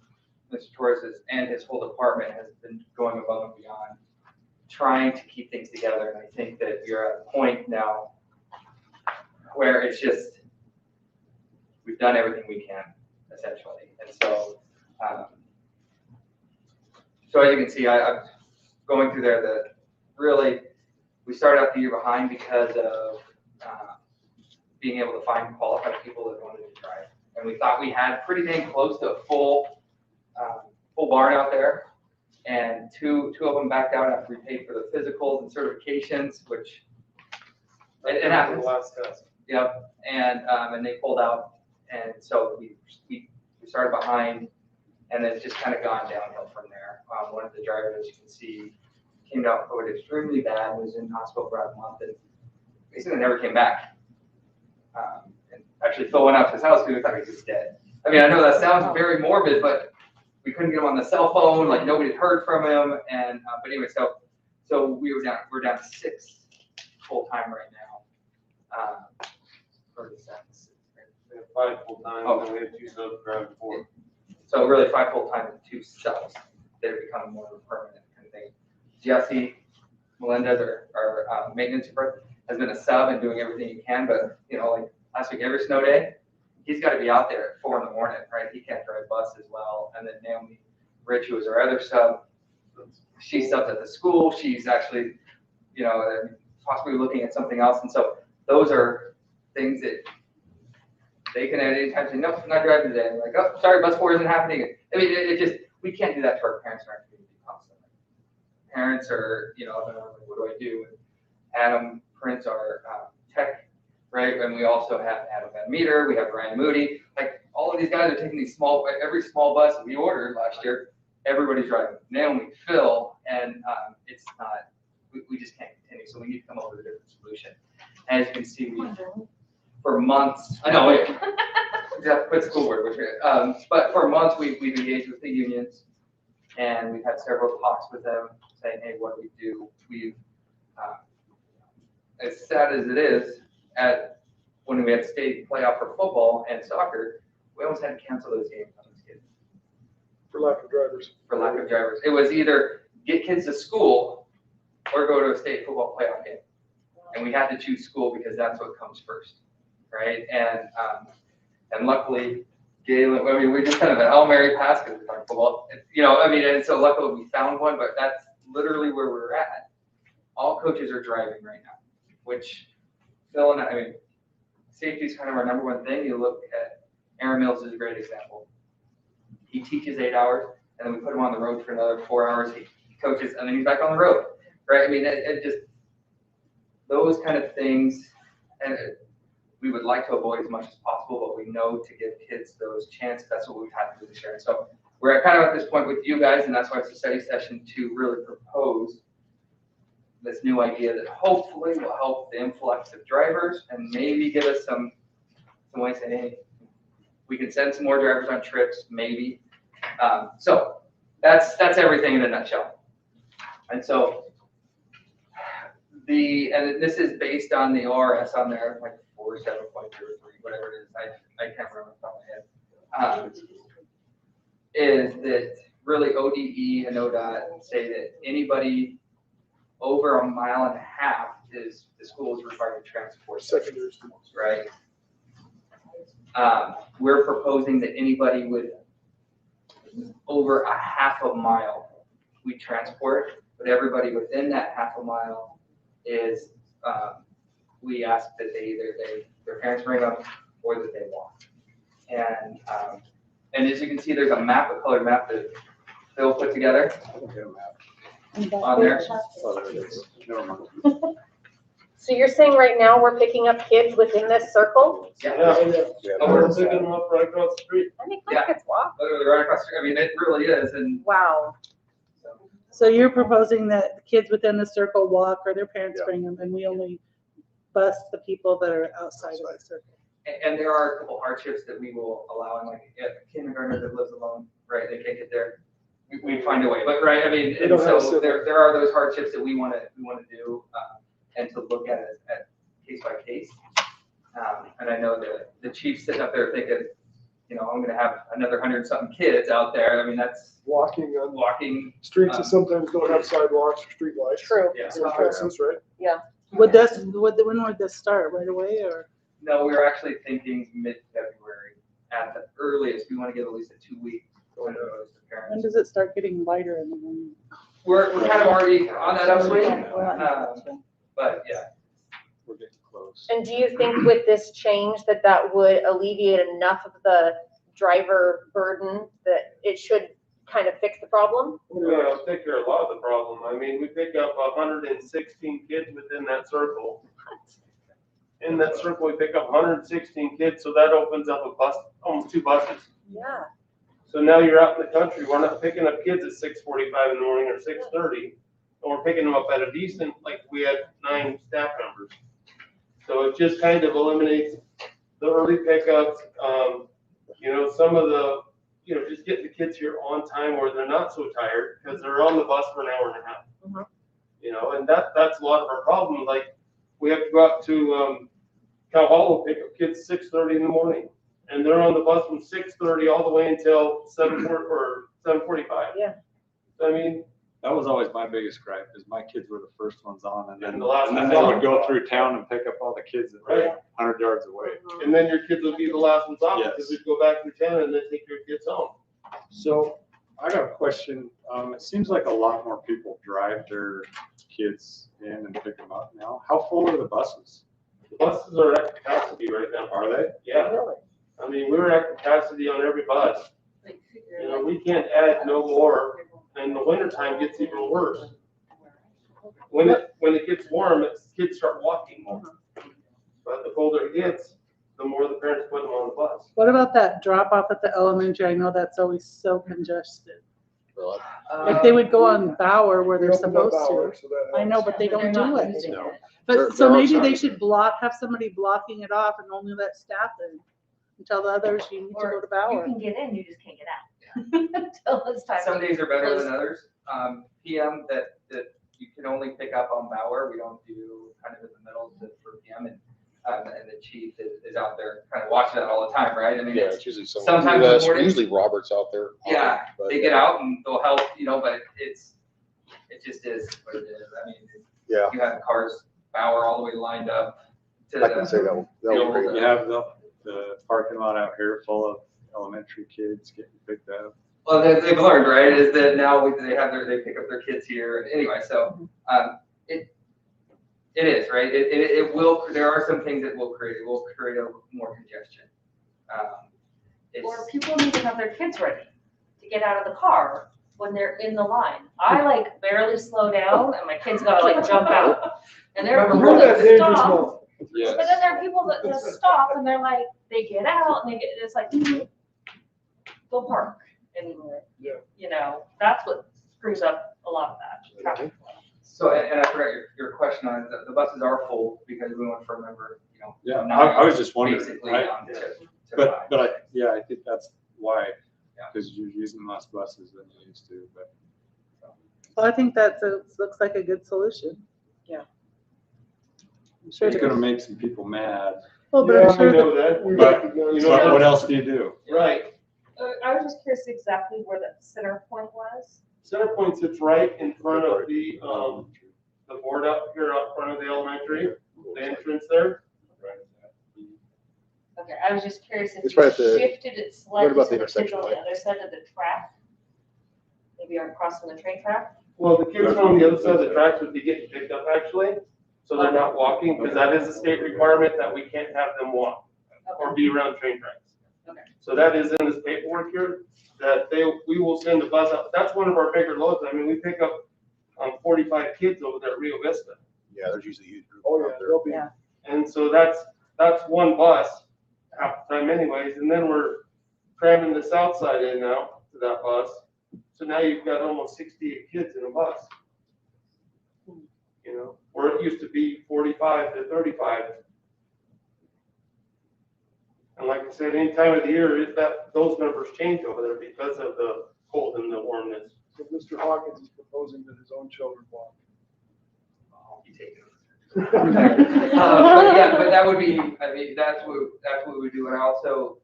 Mr. Torres and his whole department has been going above and beyond, trying to keep things together. And I think that you're at a point now where it's just, we've done everything we can, essentially. And so, so as you can see, I'm going through there that really, we started out the year behind because of being able to find qualified people that wanted to try. And we thought we had pretty dang close to a full barn out there. And two of them backed out after we paid for the physicals and certifications, which it happens. The last test. Yep, and they pulled out, and so we started behind, and then it's just kind of gone downhill from there. One of the drivers, as you can see, came down with COVID extremely bad, was in hospital for about a month, and basically never came back. And actually, Phil went out to his house because we thought he was just dead. I mean, I know that sounds very morbid, but we couldn't get him on the cell phone, like nobody had heard from him, and but anyway, so we're down to 6 full-time right now. For the sentence. We have 5 full-time, and we have 2 subs driving 4. So really 5 full-time and 2 subs that are becoming more of a permanent kind of thing. Jesse Melendez, our maintenance super, has been a sub and doing everything he can, but you know, like last week, every snow day, he's got to be out there at 4 in the morning, right? He can't drive bus as well. And then Naomi Rich, who is our other sub, she subs at the school. She's actually, you know, possibly looking at something else. And so those are things that they can at any time say, nope, I'm not driving today. I'm like, oh, sorry, bus 4 isn't happening. I mean, it just, we can't do that to our parents in our community constantly. Parents are, you know, what do I do? And Adam Prince, our tech, right? And we also have Adam Van Meter, we have Ryan Moody. Like all of these guys are taking these every small bus we ordered last year, everybody's driving. Naomi, Phil, and it's not, we just can't continue. So we need to come up with a different solution. As you can see, for months, I know, wait, quit school board, but for months we've engaged with the unions, and we've had several talks with them saying, hey, what do we do? We've as sad as it is, when we had state playoff for football and soccer, we almost had to cancel those games on those kids For lack of drivers. for lack of drivers. It was either get kids to school or go to a state football playoff game. And we had to choose school because that's what comes first, right? And luckily, Galen, I mean, we just kind of an Hail Mary pass because we're talking football. And so luckily we found one, but that's literally where we're at. All coaches are driving right now, which Phil and I mean, safety is kind of our number one thing. You look at Aaron Mills is a great example. He teaches 8 hours, and then we put him on the road for another 4 hours. He coaches, and then he's back on the road, right? I mean, it just, those kind of things, and we would like to avoid as much as possible, but we know to give kids those chances, that's what we've had to do this year. And so we're kind of at this point with you guys, and that's why it's a study session to really propose this new idea that hopefully will help the influx of drivers and maybe give us some ways to, hey, we can send some more drivers on trips, maybe. So that's everything in a nutshell. And so and this is based on the ORS on there, like 47.03, whatever it is, I can't remember off the top of my head. Is that really ODE and ODOT say that anybody over 1.5 miles is the school is required to transport Secondary schools. right? We're proposing that anybody with over 0.5 mile we transport, but everybody within that 0.5 mile is we ask that their parents bring them or that they walk. And as you can see, there's a map, a colored map that Phil put together on there. Oh, there it is. Never mind. So you're saying right now we're picking up kids within this circle? Yeah. Yeah. We're picking them up right across the street. I think Yeah. my kids walk. Literally right across the street. I mean, it really is. And Wow. So you're proposing that the kids within the circle walk or their parents Yeah. bring them, and we only bus the people that are outside of the circle? And there are a couple hardships that we will allow, and like if a kindergartner that lives alone, right, they can't get there, we find a way, but right, I mean, They and don't have so siblings. there are those hardships that we want to do, and to look at it at case by case. And I know the chief's sitting up there thinking, I'm gonna have another 100-something kids out there, I mean, that's Walking on walking, streets that sometimes don't have sidewalks or street lights. True. yeah. Some places, right? When would this start, right away, or? No, we were actually thinking mid-February at the earliest, we want to give at least a 2-week notice to When parents. does it start getting lighter in the morning? We're kind of already on that upswing, We're not- but yeah. We're getting close. And do you think with this change that would alleviate enough of the driver burden that it should kind of fix the problem? Yeah, it'll take care of a lot of the problem. I mean, we pick up 116 kids within that circle. In that circle, we pick up 116 kids, so that opens up almost 2 buses. Yeah. So now you're out in the country, we're not picking up kids at 6:45 in the morning or 6:30, and we're picking them up at a decent, like we had 9 staff members. So it just kind of eliminates the early pickups, some of the, just getting the kids here on time where they're not so tired, because they're on the bus for an hour and a half. Mhm. And that's a lot of our problem, like, we have to go out to, Cow Hollow, pick up kids 6:30 in the morning, and they're on the bus from 6:30 all the way until 7:45. Yeah. I mean, That was always my biggest gripe, is my kids were the first ones on, and then And the last they ones on. would go through town and pick up all the kids that were Right. 100 yards away. and then your kids will be the last ones off, because Yes. we'd go back through town and then take your kids home. So I got a question. It seems like a lot more people drive their kids in and pick them up now. How full are the buses? The buses are at capacity right now. Are they? Yeah, Really? I mean, we're at capacity on every bus. We can't add no more, and the wintertime gets even worse. When it gets warm, kids start walking more. But the colder it gets, the more the parents put them on the bus. What about that drop off at the elementary? I know that's always so congested. Really? If they would go on Bauer where they're We opened up supposed Bauer, to. so that I know, helps. but they don't do it. No. But There so are maybe they signs. should have somebody blocking it off and only let staff in. And tell the others you need to go to You Bauer. can get in, you just can't get out. Until it's time. Some days are better than Close. others. PM that you can only pick up on Bauer. We don't do kind of in the middle to 4 PM. And the chief is out there kind of watching that all the time, right? I mean, Yeah, it's, it's usually someone, sometimes in the morning- usually Robert's out there. yeah, but- they get out and they'll help, but it just is what it is. I mean, Yeah, you have cars, Bauer all the way lined up to I can say that will the be old, great. You have the parking lot out here full of elementary kids getting picked up. Well, they've learned, right, is that now they pick up their kids here. Anyway, so, it is, right? It will, there are some things that it will create a more congestion. Or It's, people need to have their kids ready to get out of the car when they're in the line. I like barely slow down and my kids gotta like jump out. And there are people Remember that that dangerous stop, zone. Yes. but then there are people that just stop and they're like, they get out and it's like, go park. And, Yeah. that's what screws up a lot of that traffic flow. so, and I forgot your question on, the buses are full because we went for a member, Yeah, nine I was just wondering, basically right? down to But, five. I think that's why, Yeah. because you're using less buses than you used to, but. Well, I think that looks like a good solution. I'm sure It's it gonna is. make some people mad, Well, but Yeah, I'm I sure that, know that. We But- recognize but that. what else do you do? Right. I was just curious exactly where that center point was. Center Point sits right in front of the board up here up front of the elementary, the entrance there. Okay, I was just curious if It's right at you the- shifted it right slightly about so the the kids intersection, on the right? other side of the track. Maybe aren't crossing the train track. Well, the kids on the other side of the tracks would be getting picked up actually, so they're not walking, because that is a state requirement that we can't have them walk or be around train tracks. Okay. So that is in this paperwork here, that we will send a bus up. That's one of our bigger loads. I mean, we pick up 45 kids over there at Rio Vista. Yeah, there's usually a huge group Oh, out yeah, there. there'll be. Yeah. And so that's one bus half the time anyways, and then we're cramming the south side in now to that bus. So now you've got almost 68 kids in a bus. Where it used to be 45 to 35. And like I said, any time of the year, those numbers change over there because of the cold and the warmness. So Mr. Hawkins is proposing that his own children walk. I'll be taking it. But that would be, I mean, that's what we do. And I also,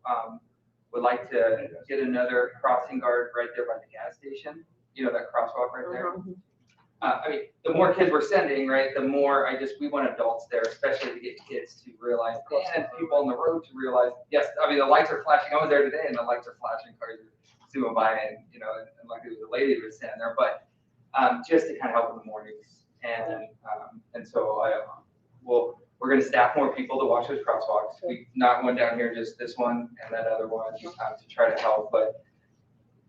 would like to get another crossing guard right there by the gas station, that crosswalk right there. I mean, the more kids we're sending, right, the more we want adults there, especially to get kids to realize, and people on the road to realize, yes, I mean, the lights are flashing. I was there today and the lights are flashing, cars are zooming by and luckily there was a lady who was standing there, but, just to kind of help in the mornings. And so we're gonna staff more people to watch those crosswalks. Not one down here, just this one and that other one, to try to help,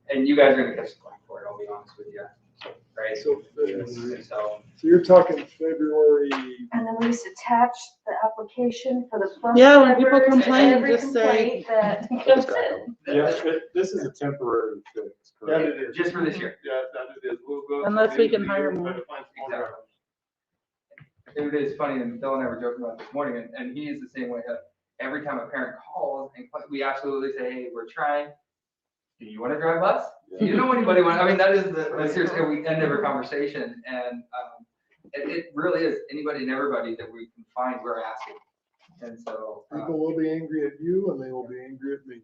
and you guys are gonna catch the flack for it, I'll be honest with you, right? So So, you're talking February, And then we just attach the application for the bus Yeah, when people drivers and complain, every just say- complaint that comes in. Yeah, this is a temporary fix, That correct? it is. just for this year. Yeah, that it is. We'll go. Unless we can to the end of the hire year and try more. to find some Exactly. drivers. It is funny, and Bill and I were joking about it this morning, and he is the same way. Every time a parent calls, and we absolutely say, hey, we're trying. Do you want to drive bus? You know anybody want? I mean, that is the serious. And we end every conversation, and it really is anybody and everybody that we can find. We're asking, and so people will be angry at you and they will be angry at me.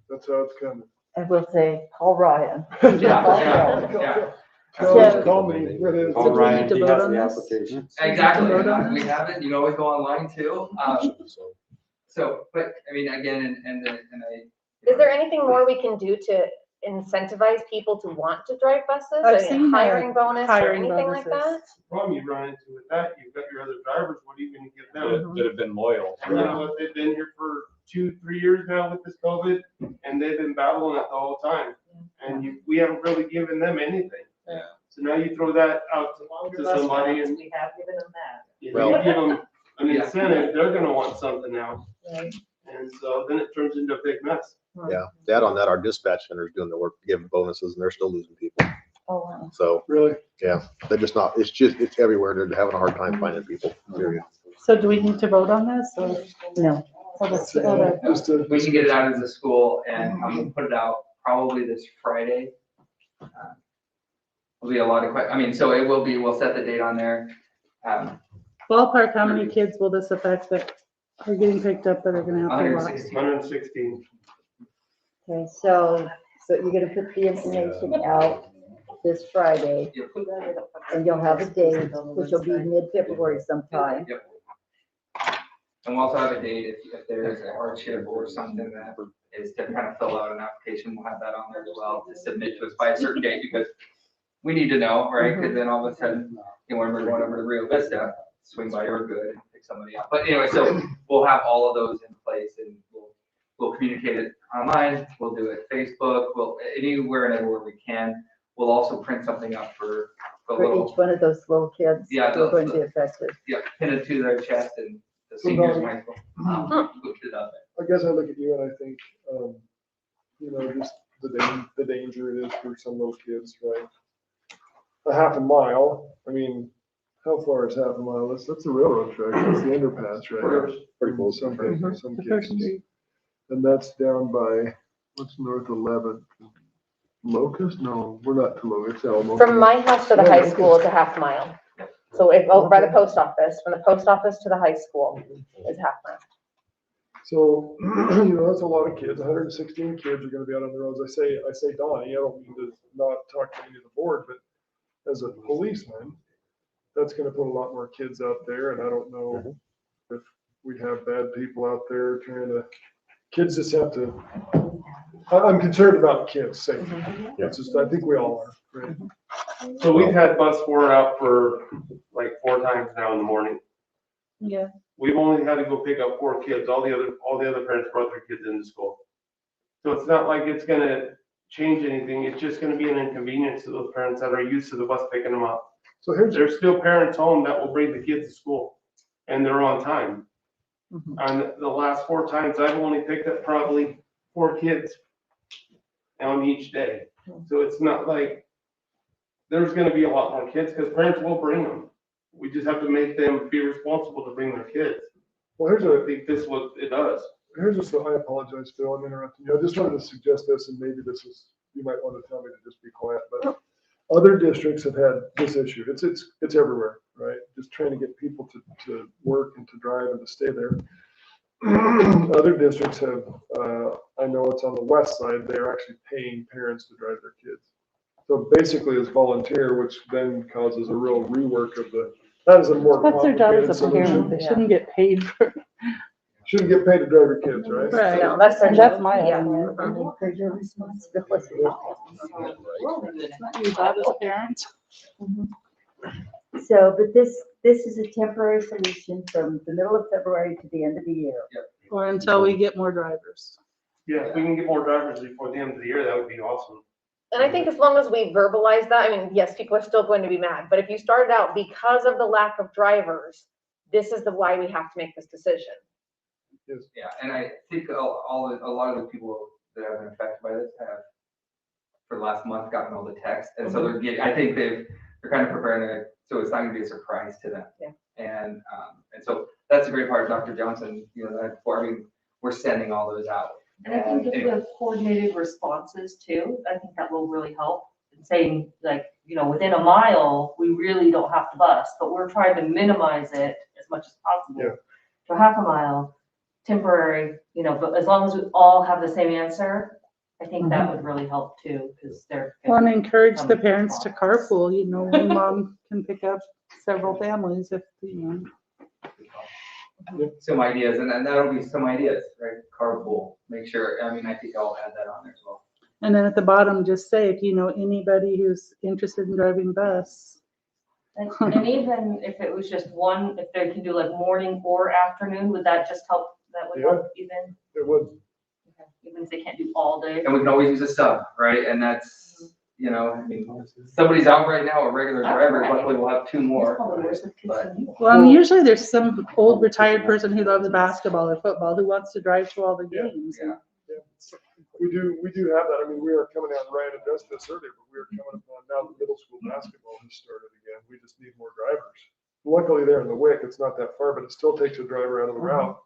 That's how it's coming. I will say, Paul Ryan. yeah. Call me. What is it? So do we need to vote on this? application. Exactly. Vote on And we this? have it. You can always go online too. So, So, but I mean, again, and I. Is there anything more we can do to incentivize people to want to drive buses? I've Like a seen hiring bonus or hiring anything like that? bonuses. Problem you run into with that, you've got your other drivers, what are you gonna give them? That have been loyal. And you know what, they've been here for 2-3 years now with this COVID, and they've been battling it the whole time. And we haven't really given them anything. Yeah. So now you throw that out to somebody and We have given them that. you Well- give them an incentive, they're gonna want something now. And so then it turns into a big mess. yeah, that on that, our dispatch center is doing the work, giving bonuses, and they're still losing people. Oh, wow. So, Really? yeah, they're just not, it's everywhere. They're having a hard time finding people, period. So do we need to vote on this or? No. So that's the other- Just a. We can get it out as a school and I'm gonna put it out probably this Friday. There'll be a lot of I mean, so it will be, we'll set the date on there. Ballpark, how many kids will this affect that are getting picked up that are gonna have to walk? 116. 116. Okay, so you're gonna put the information out this Friday, Yep. and you'll have a date, which will be mid-February sometime. Yep. And we'll also have a date if there is a hardship or something that is to kind of fill out an application, we'll have that on there as well to submit to us by a certain date, because we need to know, right? Because then all of a sudden, you know, when we're going over to Rio Vista, swing by your good and pick somebody up. But anyway, so we'll have all of those in place, and we'll communicate it online, we'll do it Facebook, we'll anywhere and everywhere we can. We'll also print something up for a For little, each one of those little kids who Yeah, are going to be affected. yeah, pin it to their chest, and the seniors might go, we'll put it up there. I guess I look at you and I think, you know, just the danger it is for some of those kids, right? A half a mile, I mean, how far is half a mile? That's a railroad track, that's the underpass, right? Pretty close. Some Mhm. some The first cases. street. And that's down by, what's north 11th? Locust? No, we're not to Locust, it's Elmo. From my house to the high school is a half mile. So if, over by the post office, from the post office to the high school is half mile. So, you know, that's a lot of kids, 116 kids are gonna be out on the roads. I say Donnie, I don't mean to not talk to any of the board, but as a policeman, that's gonna put a lot more kids out there, and I don't know if we have bad people out there trying to, kids just have to, I'm concerned about kids' safety. It's just, I think we all are, right? So we've had bus 4 out for like 4 times now in the morning. Yeah, We've only had to go pick up 4 kids. All the other parents brought their kids into school. So it's not like it's gonna change anything. It's just gonna be an inconvenience to those parents that are used to the bus picking them up. So here's, There's still parents home that will bring the kids to school, and they're on time. Mhm. On the last 4 times, I've only picked up probably 4 kids on each day. So it's not like there's gonna be a lot more kids, because parents will bring them. We just have to make them be responsible to bring their kids. well, here's So I a, think this is what it does. here's just, I apologize, Phil, I'm interrupting you. I just wanted to suggest this, and maybe this is, you might want to tell me to just be quiet, but other districts have had this issue. It's everywhere, right? Just trying to get people to work and to drive and to stay there. Other districts have, I know it's on the west side, they're actually paying parents to drive their kids. So basically it's volunteer, which then causes a real rework of that is a more that's their job complicated as a parent, solution. they shouldn't get paid for, Shouldn't get paid to drive your kids, right? right? No, that's their And job. that's my Yeah. opinion. Because your responsibility. It's not your job as a parent. So, but this is a temporary solution from the middle of February to the end of the year. Or until we get more drivers. Yeah, if we can get more drivers before the end of the year, that would be awesome. And I think as long as we verbalize that, I mean, yes, people are still going to be mad, but if you started out because of the lack of drivers, this is why we have to make this decision. Yeah, and I think a lot of the people that have been affected by this have, for the last month, gotten all the texts, and so they're getting, I think they're kind of preparing it, so it's not gonna be a surprise to them. Yeah. And so that's the great part of Dr. Johnson, you know, I mean, we're sending all those out. And I think if we anyway, have coordinated responses too, I think that will really help. In saying like, you know, within a mile, we really don't have to bus, but we're trying to minimize it as much as possible. Yeah. To half a mile, temporary, you know, but as long as we all have the same answer, I think that would really help too, because they're. Well, and encourage the parents to carpool, you know, one mom can pick up several families if, you know. Some ideas, and then that'll be some ideas, right? Carpool, make sure, I mean, I think I'll add that on there as well. And then at the bottom, just say, if you know anybody who's interested in driving bus. And even if it was just one, if they can do like morning or afternoon, would that just help? That would help even, It would. even if they can't do all day? And we can always use a sub, right? And that's, you know, I mean, somebody's out right now, a regular driver, luckily we'll have 2 more. But Well, and usually there's some old retired person who loves basketball or football who wants to drive to all the games. Yeah. We do have that. I mean, we are coming out, Ryan addressed this earlier, but we are coming upon now the middle school basketball has started again. We just need more drivers. Luckily, they're in the WIC. It's not that far, but it still takes a driver out of the route.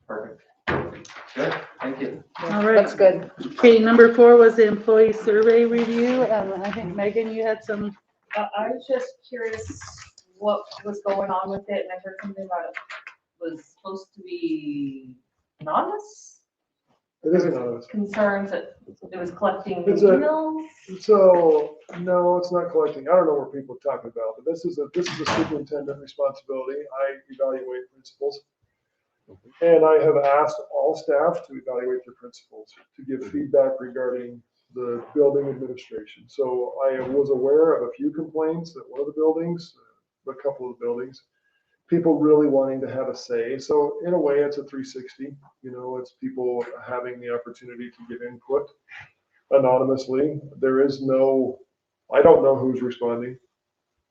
Perfect. Good, thank you. All right. Looks good. Okay, number 4 was the employee survey review. I think Megan, you had some, I was just curious what was going on with it, and I heard something about it was supposed to be anonymous. It is anonymous. Concerns that it was collecting It's a- emails. So, no, it's not collecting. I don't know what people are talking about, but this is a superintendent responsibility. I evaluate principals. And I have asked all staff to evaluate their principals, to give feedback regarding the building administration. So I was aware of a few complaints at one of the buildings, a couple of the buildings, people really wanting to have a say. So in a way, it's a 360, it's people having the opportunity to give input anonymously. There is no, I don't know who's responding.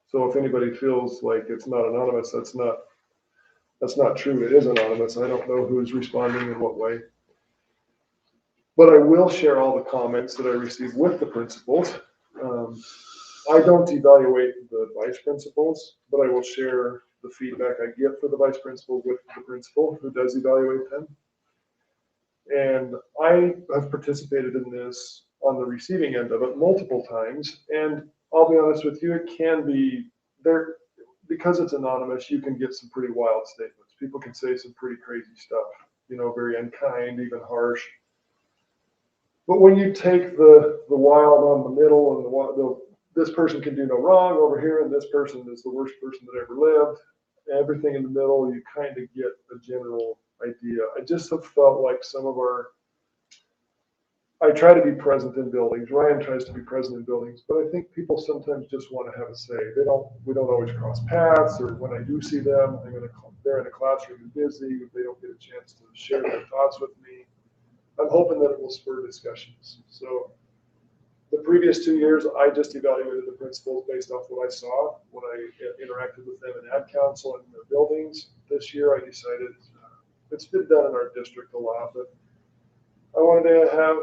So if anybody feels like it's not anonymous, that's not true. It is anonymous. I don't know who's responding in what way. But I will share all the comments that I received with the principals. I don't evaluate the vice principals, but I will share the feedback I get for the vice principal with the principal who does evaluate them. And I have participated in this on the receiving end of it multiple times. And I'll be honest with you, it can be there. Because it's anonymous, you can get some pretty wild statements. People can say some pretty crazy stuff, very unkind, even harsh. But when you take the wild on the middle and this person can do no wrong over here, and this person is the worst person that ever lived, everything in the middle, you kind of get a general idea. I just have felt like I try to be present in buildings. Ryan tries to be present in buildings, but I think people sometimes just want to have a say. We don't always cross paths, or when I do see them, they're in a classroom and busy. They don't get a chance to share their thoughts with me. I'm hoping that it will spur discussions. So the previous 2 years, I just evaluated the principals based off what I saw when I interacted with them in ad council and in their buildings. This year, I decided it's been done in our district a lot, but I wanted to have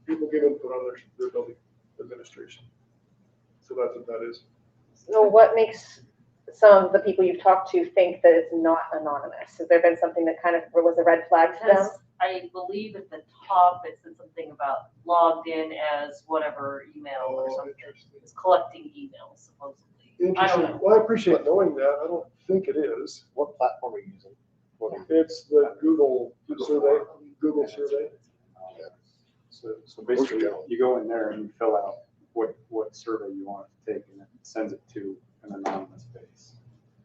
people give input on their building administration. So that's what that is. So what makes some of the people you've talked to think that it's not anonymous? Has there been something that kind of was a red flag to them? Because I believe at the top it said something about logged in as whatever email or something. It's collecting emails supposedly. I don't Interesting. know. Well, I appreciate knowing that. I don't think it is. What platform are you using? It's the Google survey. Google survey. So basically, you go in there and you fill out what survey you want to take, and it sends it to an anonymous base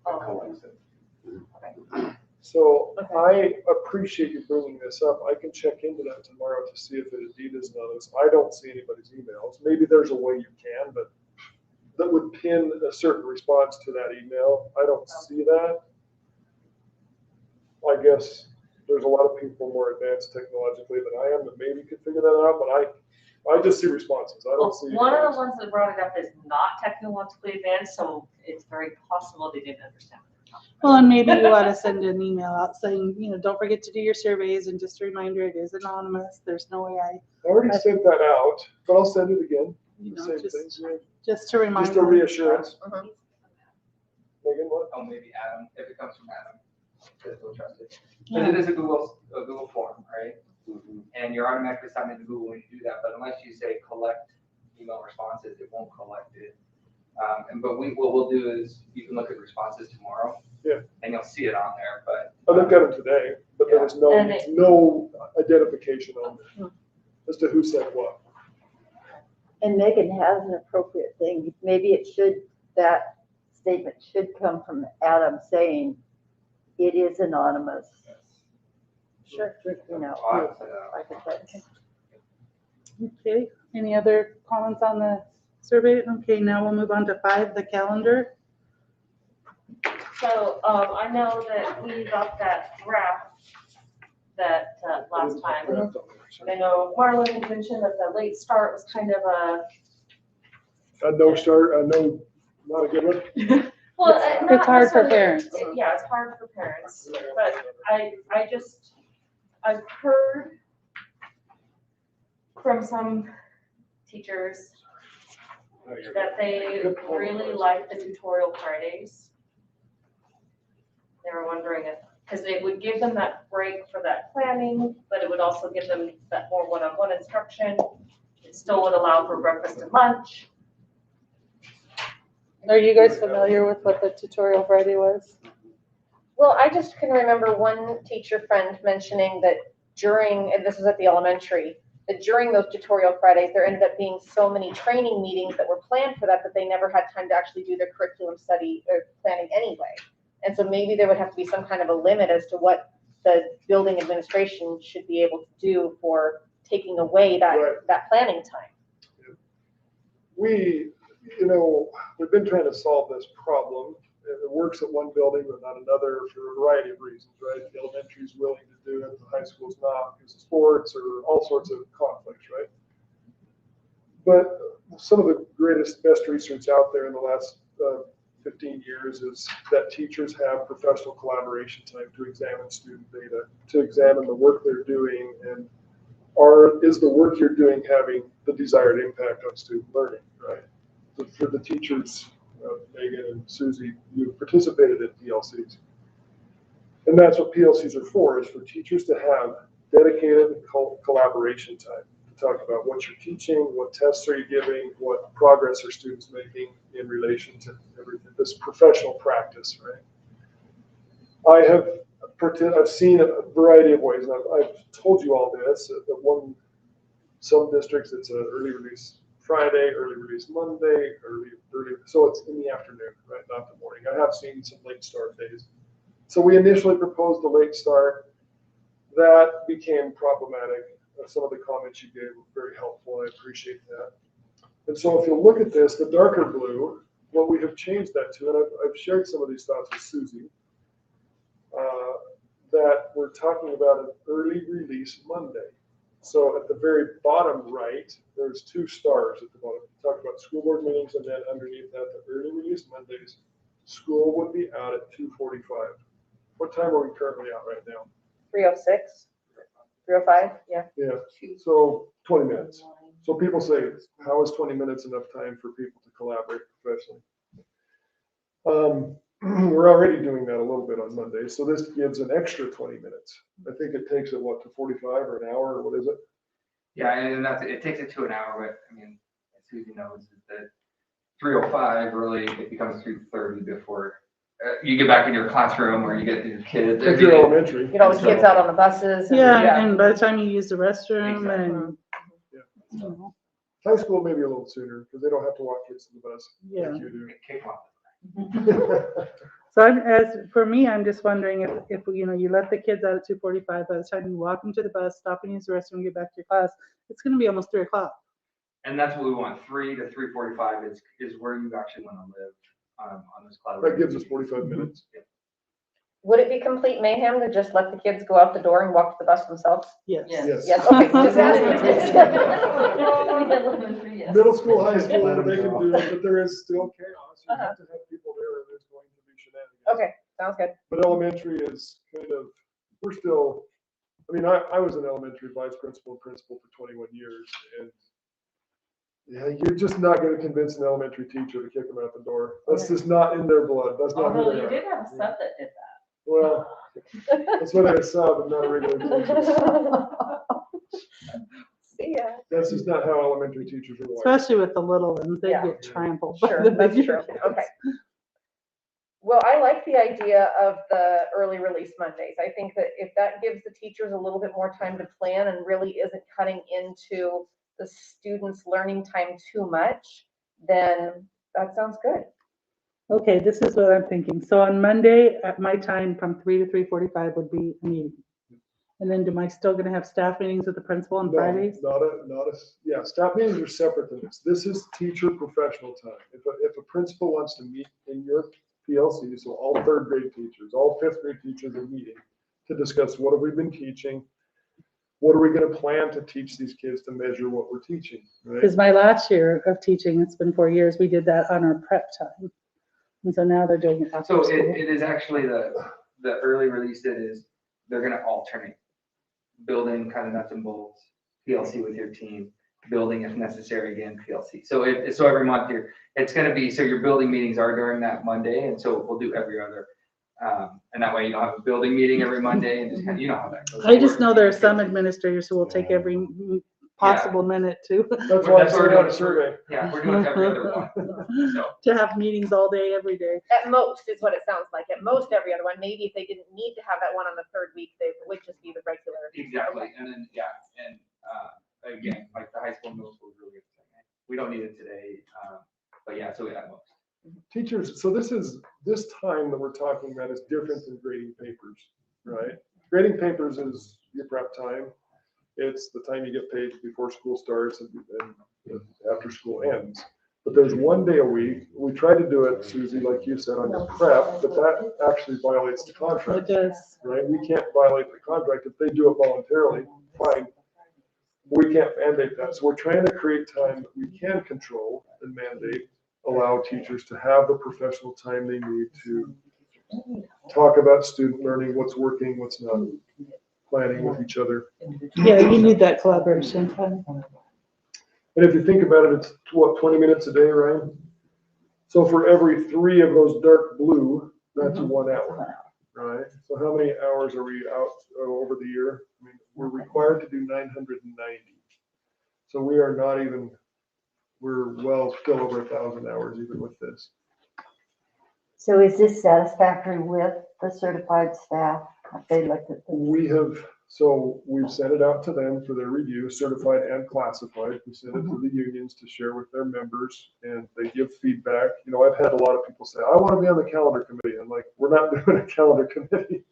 that collects it. So I appreciate you bringing this up. I can check into that tomorrow to see if it indeed is anonymous. I don't see anybody's emails. Maybe there's a way you can, but that would pin a certain response to that email. I don't see that. I guess there's a lot of people more advanced technologically than I am that maybe could figure that out, but I just see responses. I don't see. One of the ones that brought it up is not technologically advanced, so it's very possible they didn't understand. well, and maybe you want to send an email out saying, don't forget to do your surveys, and just a reminder, it is anonymous. There's no way I already sent that out, but I'll send it again. Same just, thing. Yeah. just to remind Just a them. reassurance. Mhm. Megan, what? Oh, maybe Adam, if it comes from Adam, because we'll trust it. But it is a Google form, right? And you're automatically signed into Google when you do that, but unless you say collect email responses, it won't collect it. But what we'll do is you can look at responses tomorrow. Yeah. And you'll see it on there, but. I looked at them today, but there was no identification on there as to who said what. And Megan has an appropriate thing. Maybe that statement should come from Adam saying it is anonymous. Sure. I could say. Okay, any other comments on the survey? Okay, now we'll move on to 5, the calendar. So, I know that we got that draft that, last time. And I know Marlon had mentioned that the late start was kind of A no start, a no, not a good one. well, not It's hard for necessarily- parents. Yeah, it's hard for parents, but I've heard from some teachers that they really like the tutorial Fridays. They were wondering if Because it would give them that break for that planning, but it would also give them that more one-on-one instruction. It still would allow for breakfast and lunch. Are you guys familiar with what the tutorial Friday was? Well, I just can remember one teacher friend mentioning that during, and this was at the elementary, that during those tutorial Fridays, there ended up being so many training meetings that were planned for that they never had time to actually do their curriculum study or planning anyway. And so maybe there would have to be some kind of a limit as to what the building administration should be able to do for taking away that, Right. that planning time. We've been trying to solve this problem. It works at one building, but not another for a variety of reasons, right? The elementary is willing to do it, the high school's not because of sports or all sorts of conflicts, right? But some of the greatest, best research out there in the last 15 years is that teachers have professional collaboration time to examine student data, to examine the work they're doing, and is the work you're doing having the desired impact on student learning, right? So for the teachers, Megan and Susie, you participated in PLCs. And that's what PLCs are for, is for teachers to have dedicated collaboration time to talk about what you're teaching, what tests are you giving, what progress are students making in relation to everything, this professional practice, right? I've seen a variety of ways, and I've told you all this, that some districts it's an early release Friday, early release Monday, so it's in the afternoon, right, not the morning. I have seen some late start days. So we initially proposed a late start. That became problematic. Some of the comments you gave were very helpful, and I appreciate that. And so if you look at this, the darker blue, what we have changed that to, and I've shared some of these thoughts with Susie, that we're talking about an early release Monday. So at the very bottom right, there's 2 stars at the bottom. Talk about school board meetings, and then underneath that, the early release Mondays. School would be out at 2:45. What time are we currently out right now? 3:06, 3:05, yeah. Yeah, so 20 minutes. So people say, how is 20 minutes enough time for people to collaborate professionally? We're already doing that a little bit on Mondays, so this gives an extra 20 minutes. I think it takes it, what, to 45 or an hour, or what is it? Yeah, and it takes it to an hour, but I mean, as Susie knows, is that 3:05 really, it becomes 3:30 before you get back in your classroom or you get your kids. If you're elementary. Get all the kids out on the buses. Yeah, and by the time you use the restroom Exactly. and, Yeah. you know, High school maybe a little sooner, because they don't have to walk kids to the bus yeah. like you do. Kick off. So for me, I'm just wondering if you let the kids out at 2:45, by the time you walk them to the bus, stop and use the restroom, get back to your class, it's gonna be almost 3 o'clock. And that's what we want, 3 to 3:45 is where you actually want to live on this cloud. That gives us 45 minutes. Would it be complete mayhem to just let the kids go out the door and walk to the bus themselves? Yes. Yes. Yes, okay. Just Yes. Middle school, high school, they can do it, but there is still chaos. You have to have people there, or there's going to be shenanigans. Okay, sounds good. But elementary is kind of, we're still, I was an elementary vice principal and principal for 21 years, and yeah, you're just not going to convince an elementary teacher to kick them out the door. That's just not in their blood. That's not who Although they you are. did have a sub that did that. Well, that's what I saw, but not a regular teacher. See ya. That's just not how elementary teachers are wired. Especially with the little ones, they Yeah. get trampled. by Sure, the that's bigger true. kids. Okay. Well, I like the idea of the early release Mondays. I think that if that gives the teachers a little bit more time to plan and really isn't cutting into the students' learning time too much, then that sounds good. Okay, this is what I'm thinking. So on Monday, at my time, from 3 to 3:45 would be a meeting. And then am I still gonna have staff meetings with the principal on No, Fridays? yeah, staff meetings are separate than this. This is teacher professional time. If a principal wants to meet in your PLC, so all 3rd grade teachers, all 5th grade teachers are meeting to discuss what have we been teaching, what are we gonna plan to teach these kids to measure what we're teaching, right? Because my last year of teaching, it's been 4 years, we did that on our prep time. And so now they're doing it after So school. it is actually the early release they're gonna alternate. Building kind of nuts and bolts, PLC with your team, building if necessary, again, PLC. So every month it's gonna be, so your building meetings are during that Monday, and so we'll do every other. And that way you don't have a building meeting every Monday and just kind of, you know how that goes. I just know there are some administrators who will take every possible minute to, That's why I sent out a survey. Yeah, we're doing every other one, so. to have meetings all day, every day. At most is what it sounds like. At most, every other one. Maybe if they didn't need to have that one on the third week, they would just be the regular. Exactly, and then, yeah, and, again, like the high school, middle school is really good. We don't need it today, but yeah, so at most. Teachers, so this time that we're talking about is different than grading papers, right? Grading papers is your prep time. It's the time you get paid before school starts and after school ends. But there's one day a week. We try to do it, Susie, like you said, on your prep, but that actually violates the It contract, does. right? We can't violate the contract. If they do it voluntarily, fine. We can't mandate that. So we're trying to create time that we can control and mandate, allow teachers to have the professional time they need to talk about student learning, what's working, what's not, planning with each other. Yeah, you need that collaboration time. And if you think about it, it's what, 20 minutes a day, Ryan? So for every 3 of those dark blue, that's 1 hour, right? So how many hours are we out over the year? I mean, we're required to do 990. So we are not even, we're well, still over 1,000 hours even with this. So is this satisfactory with the certified staff? Have they looked at the We've sent it out to them for their review, certified and classified. We send it to the unions to share with their members and they give feedback. You know, I've had a lot of people say, I want to be on the calendar committee. I'm like, we're not doing a calendar committee.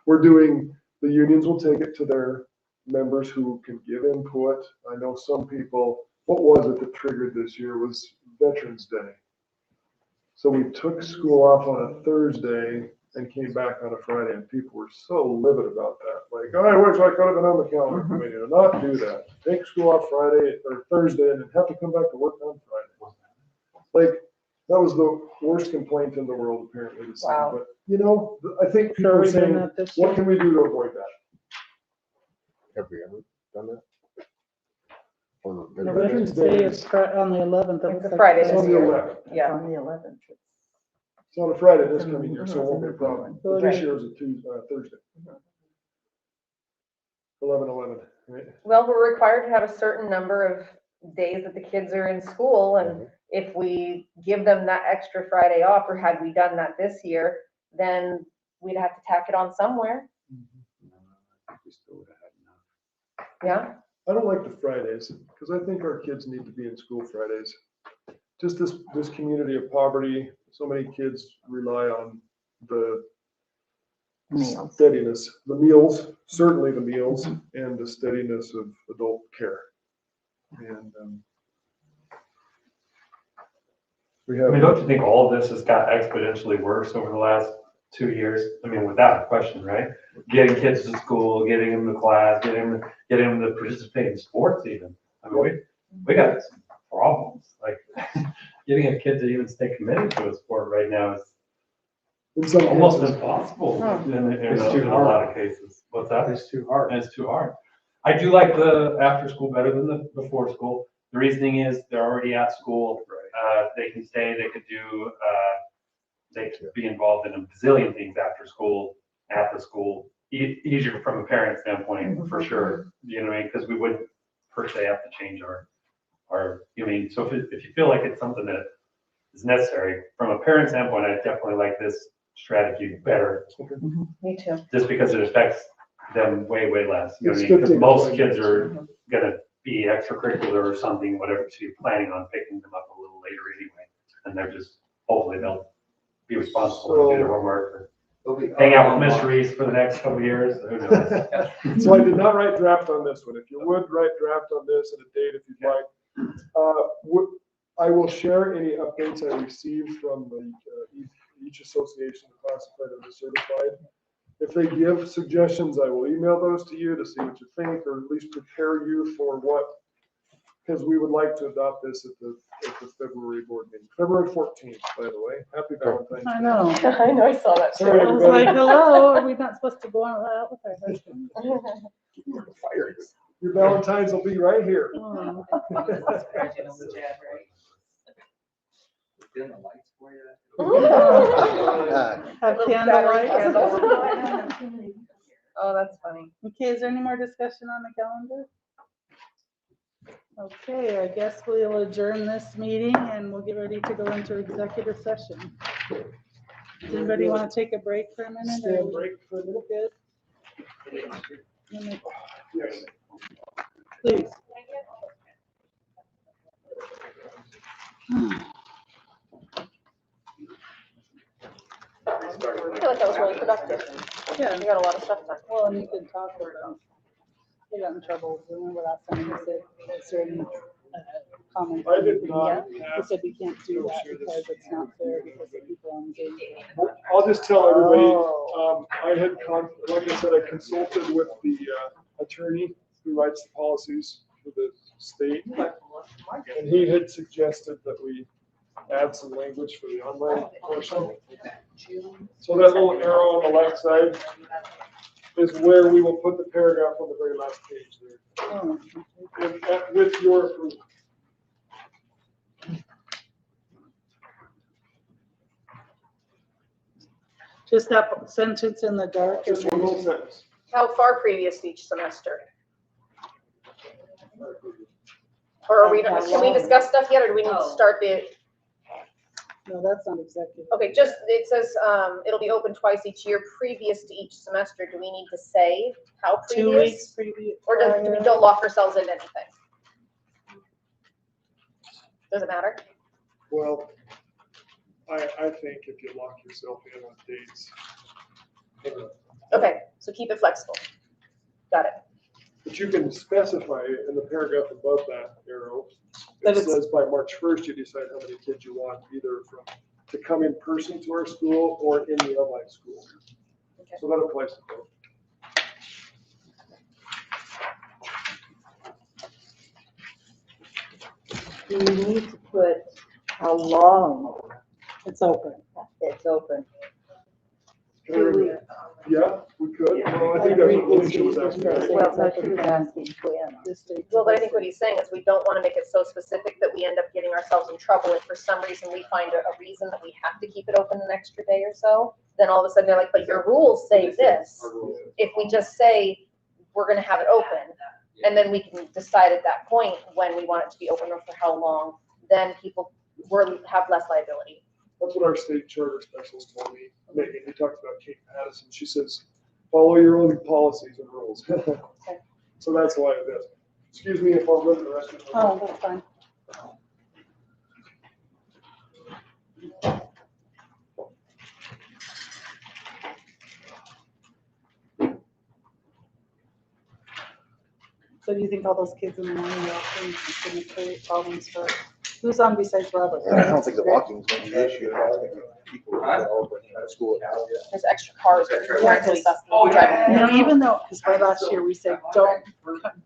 The unions will take it to their members who can give input. I know some people, what was it that triggered this year was Veterans Day. So we took school off on a Thursday and came back on a Friday, and people were so livid about that. Like, oh, I wish I could have been on the calendar committee to not do that. Take school off Friday or Thursday and then have to come back to work on Friday. Like, that was the worst complaint in the world, apparently, to say. Wow. But, you know, I think people So are we're doing saying, that this year. what can we do to avoid that? Have we ever done that? Or The Veterans Day is on the 11th. It's a Friday It's this on the year. 11th. Yeah. on the 11th? It's on a Friday this coming year, so it won't be a problem. Mhm. This year is a Thursday. 11/11, right? Well, we're required to have a certain number of days that the kids are in school, and if we give them that extra Friday off, or had we done that this year, then we'd have to tack it on somewhere. Yeah, I don't like the Fridays, because I think our kids need to be in school Fridays. Just this community of poverty, so many kids rely on the Meals. steadiness, the meals, certainly the meals, and the steadiness of adult care. And we I mean, have, don't you think all of this has got exponentially worse over the last 2 years? I mean, without question, right? Getting kids to school, getting them to class, getting them to participate in sports even. I mean, we got some problems, like getting a kid to even stay committed to a sport right now is in some almost cases, impossible It's in too a hard. lot of cases. What's that? It's too hard. And it's too hard. I do like the after school better than the before school. The reasoning is they're already at school. They can stay, they could do, they could be involved in a bazillion things after school, at the school. Easier from a parent standpoint, for sure. You know what I mean? Because we wouldn't per se have to change our, you know what I mean? So if you feel like it's something that is necessary, from a parent standpoint, I definitely like this strategy better, me too. just because it affects them way, way less. You know what I It's mean? Because 15 most to kids 20 are gonna be extracurricular or something, whatever, so you're planning on picking them up a little later anyway. And they're just, hopefully they'll be responsible and do their homework or hang out with Miss Reese for the next couple of years. Who knows? So I did not write draft on this one. If you would, write draft on this and a date if you'd like. I will share any updates I receive from each association, the classified and the certified. If they give suggestions, I will email those to you to see what you think, or at least prepare you for what, because we would like to adopt this at the February board meeting. February 14th, by the way. Happy Valentine's Day. I know. I know, I saw that. Sorry, I was like, hello, are we not supposed to go out with our husbands? Your Valentine's will be right here. Oh. dim the lights for you? Have Little candlelight. battery candles. Oh, that's funny. Okay, is there any more discussion on the calendar? Okay, I guess we'll adjourn this meeting and we'll get ready to go into executive session. Does anybody want to take a break for a minute? Stand or break for a minute. Good. Yes. Please. I feel like that was really productive. Yeah, We got a lot of stuff done. well, and you can talk about, I got in trouble, remember last time you said certain comments. I did not He have, said we can't do that because it's not fair because the people on Zoom. I'll just tell everybody, Oh. I had, like I said, I consulted with the attorney who writes the policies for the state. And he had suggested that we add some language for the online portion. So that little arrow on the left side is where we will put the paragraph on the very last page there. Oh, And with your approval. just that sentence in the dark. Just one little sentence. How far previous to each semester? Or are we, can we discuss stuff yet, or do we need to start the, No, that's not executive. okay, just, it says, it'll be open twice each year, previous to each semester. Do we need to say how 2 weeks previous? previous. Or do we don't lock ourselves into anything? Does it matter? Well, I think if you lock yourself in on dates. Okay, so keep it flexible. Got it. But you can specify in the paragraph above that arrow, That it it's- says by March 1st, you decide how many kids you want, either to come in person to our school or in the online school. Okay. So that applies to both. Do we need to put how long It's open. it's open? Yeah, we could. Well, I think that's what Alicia was asking. Well, that's what I'm asking. This state- Well, but I think what he's saying is we don't want to make it so specific that we end up getting ourselves in trouble if for some reason we find a reason that we have to keep it open an extra day or so. Then all of a sudden they're like, but your rules say this. If we just say, we're gonna have it open, and then we can decide at that point when we want it to be open or for how long, then people have less liability. That's what our state charter specialist told me. Megan, we talked about Kate Patterson. She says, follow your own policies and rules. So that's why it is. Excuse me if I'll run the rest of the. Oh, that's fine. So do you think all those kids in the morning are going to create problems for, who's on besides Robert? I don't think the walking's gonna be the issue. I think people are open at school. There's extra cars that Yeah, parents will be driving. You know, even though, because by last year we said, don't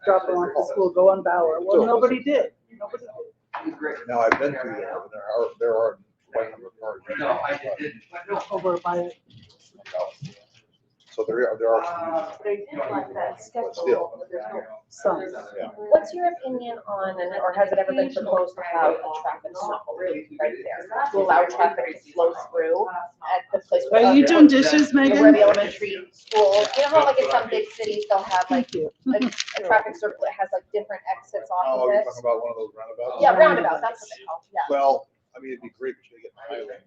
drop them off at school, go on Bauer. Well, nobody did. Nobody did. Now, I've been through there, and there are quite a number of cars. No, I didn't. Over by, So there are. They did like that But still. some. Yeah. What's your opinion on, or has it ever been proposed to have a traffic circle right there? To allow traffic to flow through at the place. where Are you the- doing dishes, Where Megan? the elementary school, you know how like in some big cities, they'll have like Thank you. a traffic circle that has like different exits off Oh, of you're it? talking about one of those roundabouts? Yeah, roundabout, that's what they call it, yeah. Well, I mean, it'd be great if you get the highway.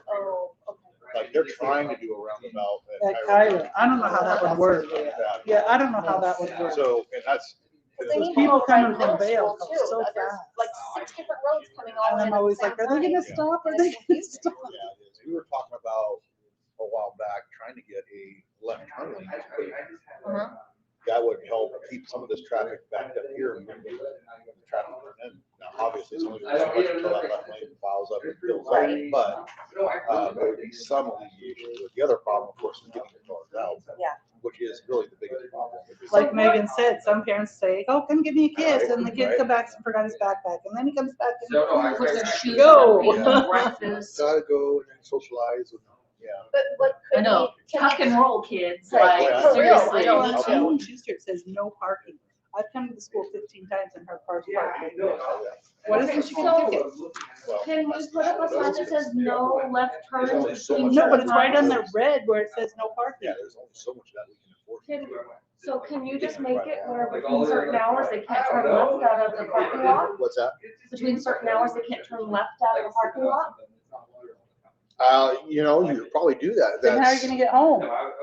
Oh, okay. Like, they're trying to do a roundabout At at Kyla. I don't know how that would work. Yeah. Yeah, I don't know how that would work. So, and that's. Because they Those need people to go right coming from middle Vail school go too. so There's fast. like 6 different roads coming all And in I'm at the always same like, are they gonna time. stop? Are they gonna stop? Yeah, it is. We were talking about a while back, trying to get a left turn lane. Mhm. That would help keep some of this traffic backed up here and move the traffic turn in. Now, obviously, some of it until that left lane piles up and fills up, Right. but there would be some alleviation to it. The other problem, of course, is getting the cars out. Yeah. Which is really the biggest problem. Like Megan said, some parents say, oh, come give me a kiss. And the kid comes back and forgot his backpack. And then he comes back and With their shoes Go. on, feet, breakfast. Gotta go and then socialize with, yeah. But what I could know, be, tuck and roll, kids, Right. like, For real, I seriously. know. on Schuster, it says no parking. I've come to the school 15 times and her car's parked. What Okay, isn't she gonna take it? so can we put up a sign that says no left turns between? No, but it's certain right on times? the red where it says no parking. there's only so much that we can afford. So can you just make it where between certain hours they can't turn left out of the parking lot? What's that? Between certain hours they can't turn left out of the parking lot? You know, you could probably do that. Then how are you That's, gonna get home?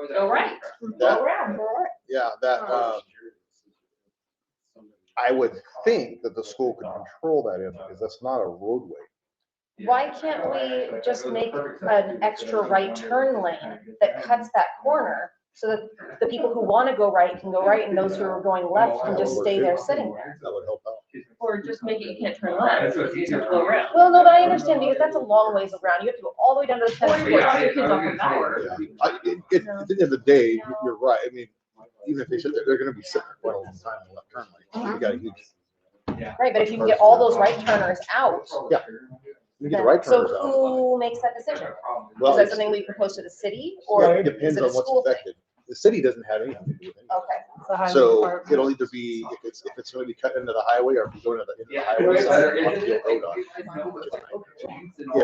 Go right, that, go around, go right. yeah, that, I would think that the school could control that in, because that's not a roadway. Why can't we just make an extra right turn lane that cuts that corner so that the people who want to go right can go right and those who are going left can just stay there sitting there? That would help out. Or just make it, you can't turn left, you just have to go around. Well, no, but I understand because that's a long ways around. You have to go all the way down to the Or tennis you court. drop your kids off at Bauer. Yeah. At the end of the day, you're right. I mean, even if they sit there, they're gonna be sitting there quite a long time in the left turn lane. You got a huge, Right, but if you can get all those right turners out, yeah. You get the then, right so turners out. who makes that decision? Well, Is that it's- something we propose to the city Well, or it is depends it a on what's school thing? affected. The city doesn't have anything to do with it. Okay. It's the highway So department. it'll either be, if it's gonna be cut into the highway, or if you go into the Yeah. highway. It's- side, on Field Road on. it's- Yeah.